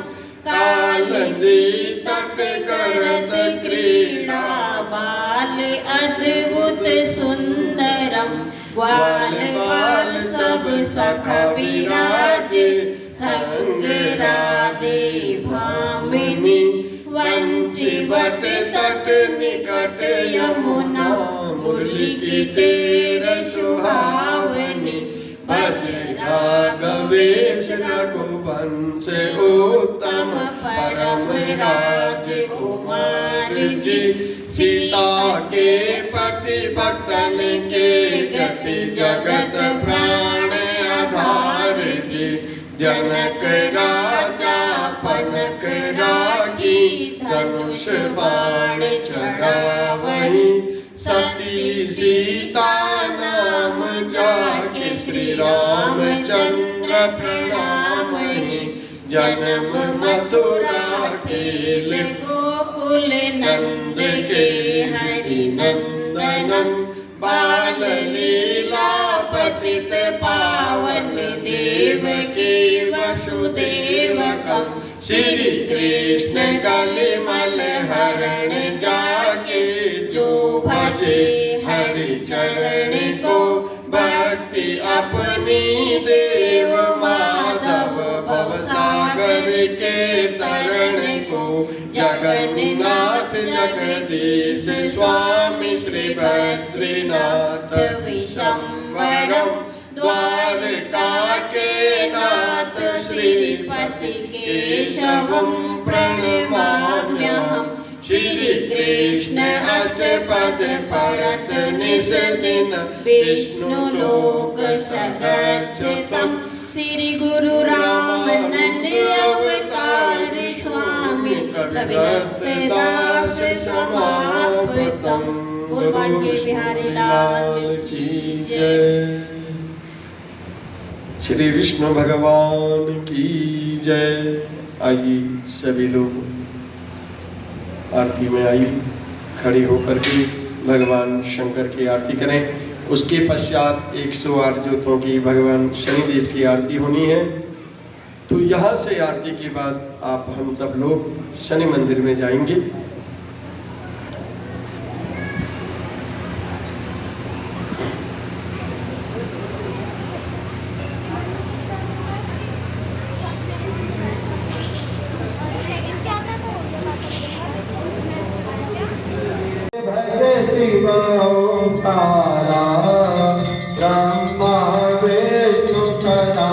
कालंदी तट करत क्रीड़ा बाल अद्भुत सुंदरम ग्वाल बाल सब सखा विराजे संग राधे भामिनी वंशी वट तट निकट यमुना मुरली की तेर सुहावनी भज राघवेश रघुवंश उत्तम परम राज कुमार जी सीता के पति भक्तन के गति जगत प्राण आधार जी जनक राजा पनक रागी धनुष बाण चढ़ावही सती सीता नाम जाके श्री रामचंद्र प्रणामहि जन्म मथुरा खेल गोकुल नंद के हरि नंदनम बाल लीला पतित पावन देवकी वसुदेवकम श्री कृष्ण कलिमल हरण जाके जो भजे हरि चरण को भक्ति अपनी देव माधव भव सागर के तरण को जगन्नाथ जगदीश स्वामी श्री बद्रीनाथ विशंबरम द्वारका के नाथ श्रीपति केशवम प्रणमाम्यहम् श्री कृष्ण अष्टपद पढ़त निस दिन विष्णु लोक सगच्छतम् श्री गुरु रामानंद अवतार स्वामी कविदत्त दास समापतम्। भगवान के बिहारी लाल की जय। श्री विष्णु भगवान की जय। आइए सभी लोग आरती में आइए, खड़े होकर के भगवान शंकर की आरती करें। उसके पश्चात 108 ज्योतों की भगवान शनिदेव की आरती होनी है। तो यहाँ से आरती के बाद आप हम सब लोग शनि मंदिर में जाएंगे। तारा ब्रह्मा विष्णु सदा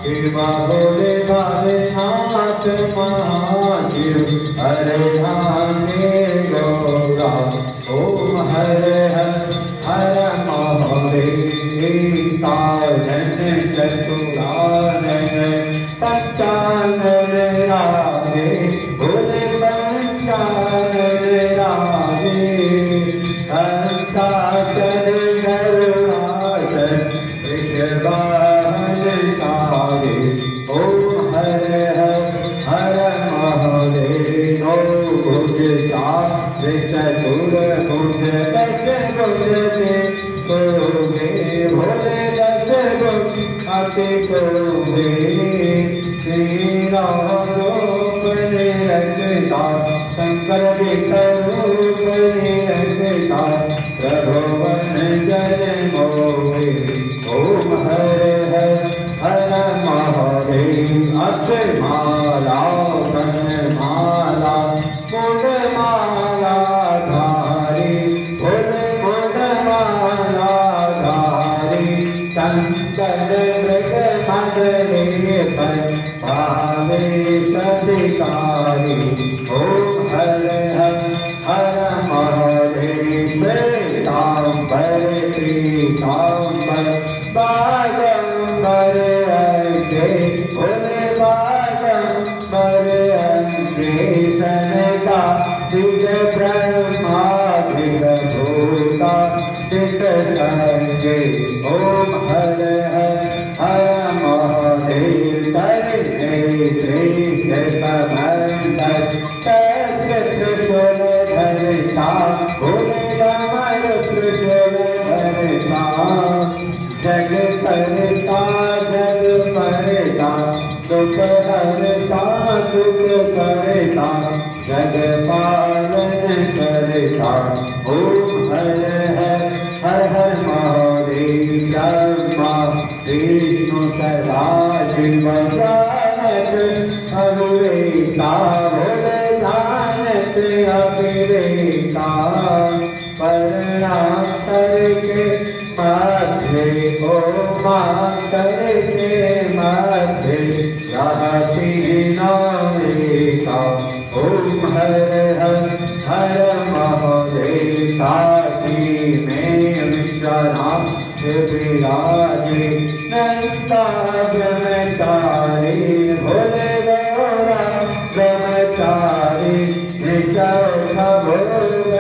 शिवा भोले भाले नाथ महादेव हरे धामे गौरा ओम हरे हर महादेव साधन चतुरानन पंचानन राधे भोले पंचानन राधे अंताचल गरुड़ाचल वृषभान तारे ओम हर महादेव भुज चार चतुर भुज दश भुज से कोगे भोले दश भुज अति कोगे श्री राम रूप निरंजता शंकर विष्णु निरंजता प्रभुवन जन मोहे ओम हरे हर महादेव अक्षय माला कन माला मुंड माला धारी मुंड माला धारी शंकर मृग मंडले पर भावे सतिकारी ओम हरे हर महादेव पीताम्बर पीताम्बर बागंबर अंगे भोले बागंबर अंगे सनका दिग ब्रह्मा दिग भूता दिग संगे ओम हरे हर महादेव करे श्री कमंडल त्रिशूल धरता भोले राम त्रिशूल धरता जग परता जग परता दुख हरता दुख करता जग पालन करता ओम हर महादेव ब्रह्मा विष्णु सदा शिव जानत अविवेका भोले जानत अविवेका प्रणाम करके माथे ओ मातर के माथे रहती नाविका ओम हर महादेव साथी में विश्वनाथ विराजे नंदा ब्रह्मचारी भोले गौरा ब्रह्मचारी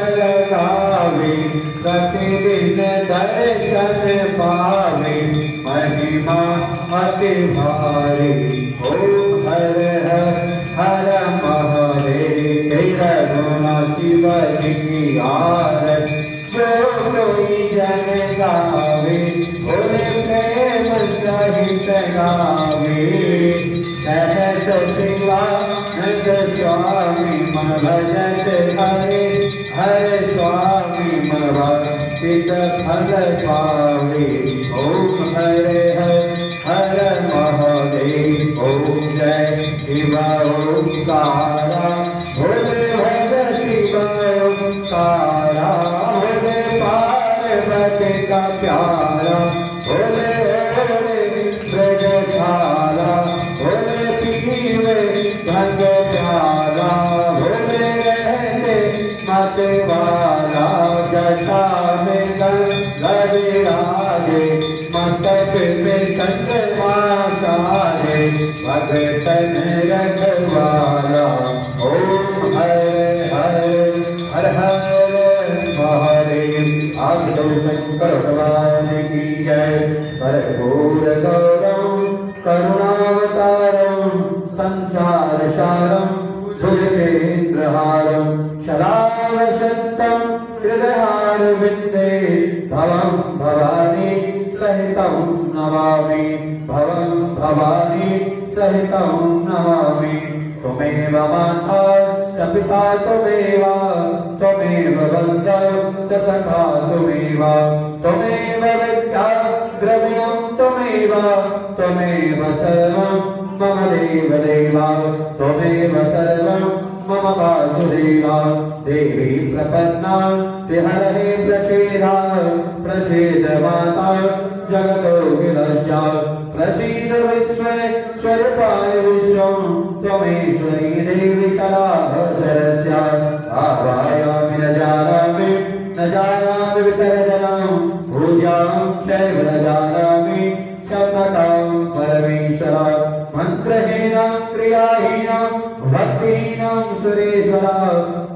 भोगलगावे प्रतिदिन दर्शन पावे महिमा अति भारी ओम हर हर महादेव तेरा गुना शिव की आरत जो कोई जन गावे भोले प्रेम सहित गावे सहज शिवानंद स्वामी मन भजत हरे हरे स्वामी मन भक्ति फल पावे ओम हरे हर महादेव ओम जय शिव ओंकारा भोले भज शिव ओंकारा भोले पार्वती का प्यारा भोले ब्रजधारा भोले पीवे भंग प्यारा भोले रहते मत वाला जटा में गविराजे मस्तक में चंद्रमा सारे भगतन रखवाला ओम हरे हरे हर हर महादेव आप शंकर भगवान की जय कर्पूर गौरम करुणावतारम संसार सारम भुजगेन्द्रहारम शरावशक्तम हृदयार विद्ये भवं भवानी सहितं नमामि भवं भवानी सहितं नमामि त्वमेव माता च पिता त्वमेव त्वमेव बन्धुः च सखा त्वमेव त्वमेव विद्या द्रविणं त्वमेव त्वमेव सर्वं मम देवदेव त्वमेव सर्वं मम वासुदेव देवी प्रपन्ना तिहरे प्रसीदा प्रसीद माता जगतो विनश्य प्रसीद विश्वेश्वरूपाय विश्वं त्वमेश्वरी देवी कराहसरस्य आवायामि न जानामि विसर्जनं पूजां चैव न जानामि शब्दतां परमेश्वरा मन्त्रहीनं क्रियाहीनं भक्तिहीनं सुरेश्वरा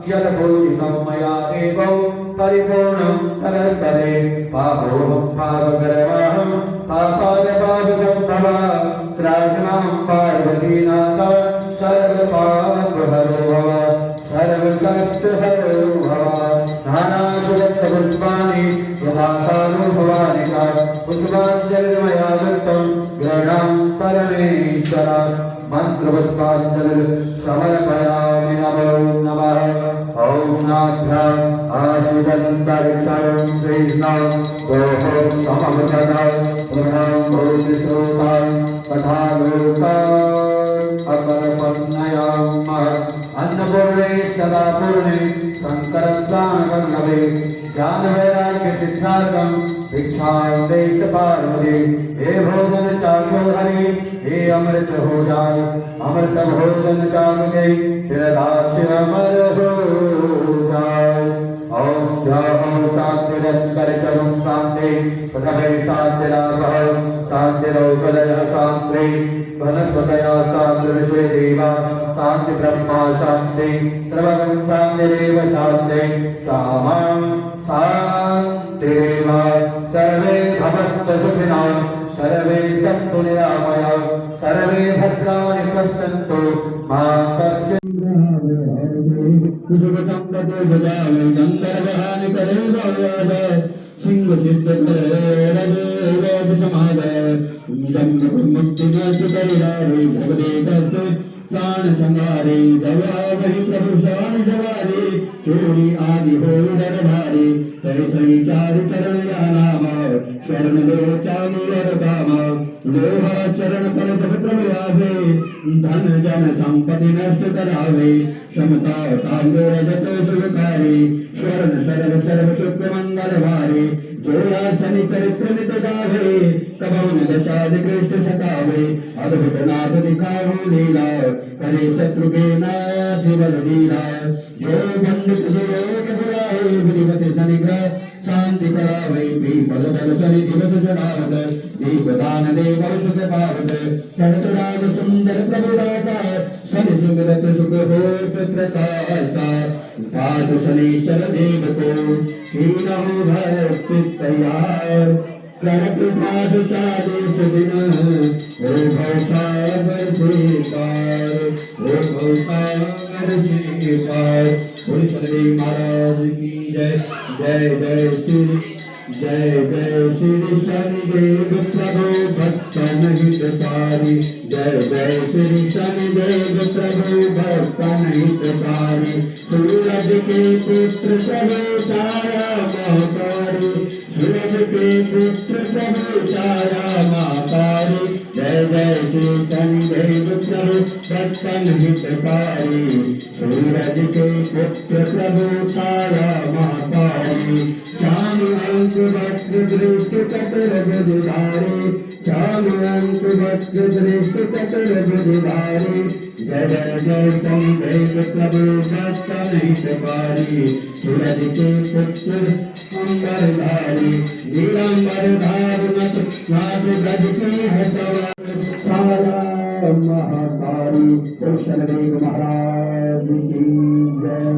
यद्भूषितं मया देवौ परिपूर्णं तदस्तरे पापोऽहं पापकरवाहं पापादपापसम्भवा श्रावणां पार्वतीनाथ सर्वपापहरो भव सर्वकष्टहरो भव नानासुरक्तपुष्पाणि यथाकालो भवानिका पुष्पाञ्जलिर्मया दत्तं गृह्णां परमेश्वर मंत्रपुष्पाञ्जलिं समर्पयामि नमो नमः ॐ नाभ्याम् आशिषन्तरिक्षं कृष्णं गोः सममृतः पुनः भूति श्रोतां कथालोकान् अपरपन्नयामः अन्नपूर्णे सदा पूर्णे शङ्करप्राणवल्लभे ज्ञानवैराग्य सिद्धार्थं भिक्षां देश पार्वती हे भोजन चाखो हरि हे अमृत हो जाए अमृत भोजन चाखे शिरदास्य अमर हो जाए ओम शांतिरंतरिकरुं शांति प्रथमे शांतिरापः शांतिरौषधयः शांति वनस्पतयः शांति विश्वे देवा शांति ब्रह्मा शांति सर्वं शांतिरेव शांति सामां शांतिरेव सर्वे भवन्तु सुखिनः सर्वे सन्तु निरामयाः सर्वे भद्राणि पश्यन्तु मा कश्चित् कुसुमतं ततो जगामि गन्धर्वहानि करे भव्याद सिंह सिद्ध करे समाद मुक्ति करिहारे भगवते तस्ते प्राण संहारे दयावहि प्रभु शान सवारे चोरी आदि हो डर भारी तय सही चार चरण या नाम शरण दो चालीर काम लोहा चरण पर जब प्रभुयावे धन जन संपत्ति नष्ट करावे क्षमता तांडो रजत सुखकारी स्वर्ण सर्व सर्व सुख मंगल भारे जोया शनि चरित्र नित गावे कबौन दशा निकृष्ट सतावे अद्भुत नाथ दिखाओ लीला करे शत्रु के नाश बल लीला जो बंद योग बुलाए विधिवत शनिग्रह शांति करावे पीपल बल शनि दिवस जड़ावत दीप दान देव सुख पावत शरतराग सुंदर प्रभु दासा शनि सुमिरत सुख हो पुत्रतासा पाठ शनिचर देव को हीनहु भक्ति तैयार प्रणप्रसाद चालीस दिन हो भवसागर से पार, हो भवसागर से पार। बोले सदगुरु महाराज की जय। जय जय श्री जय जय श्री शनिदेव प्रभु भक्तन हितकारी। जय जय श्री शनिदेव प्रभु भक्तन हितकारी। सूरज के पुत्र प्रभु छाया महाकारी, सूरज के पुत्र प्रभु छाया महाकारी। जय जय श्री शनिदेव प्रभु भक्तन हितकारी। सूरज के पुत्र प्रभु छाया महाकारी। श्याम अंक वक्र दृष्ट चतर बुधारे, श्याम अंक वक्र दृष्ट चतर बुधारे। जय जय जय शनिदेव प्रभु भक्तन हितकारी। सूरज के पुत्र अंबरधारी, नीलांबर धारुणत नाथ गज के है सवार महाकारी। शनिदेव महाराज की जय।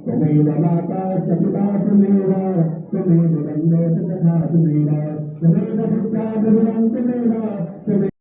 तुम्हें माता चपिता तुम्हेरा, तुम्हें बंदे तथा तुम्हेरा, तुम्हें पुत्र मेरा, तुम्हें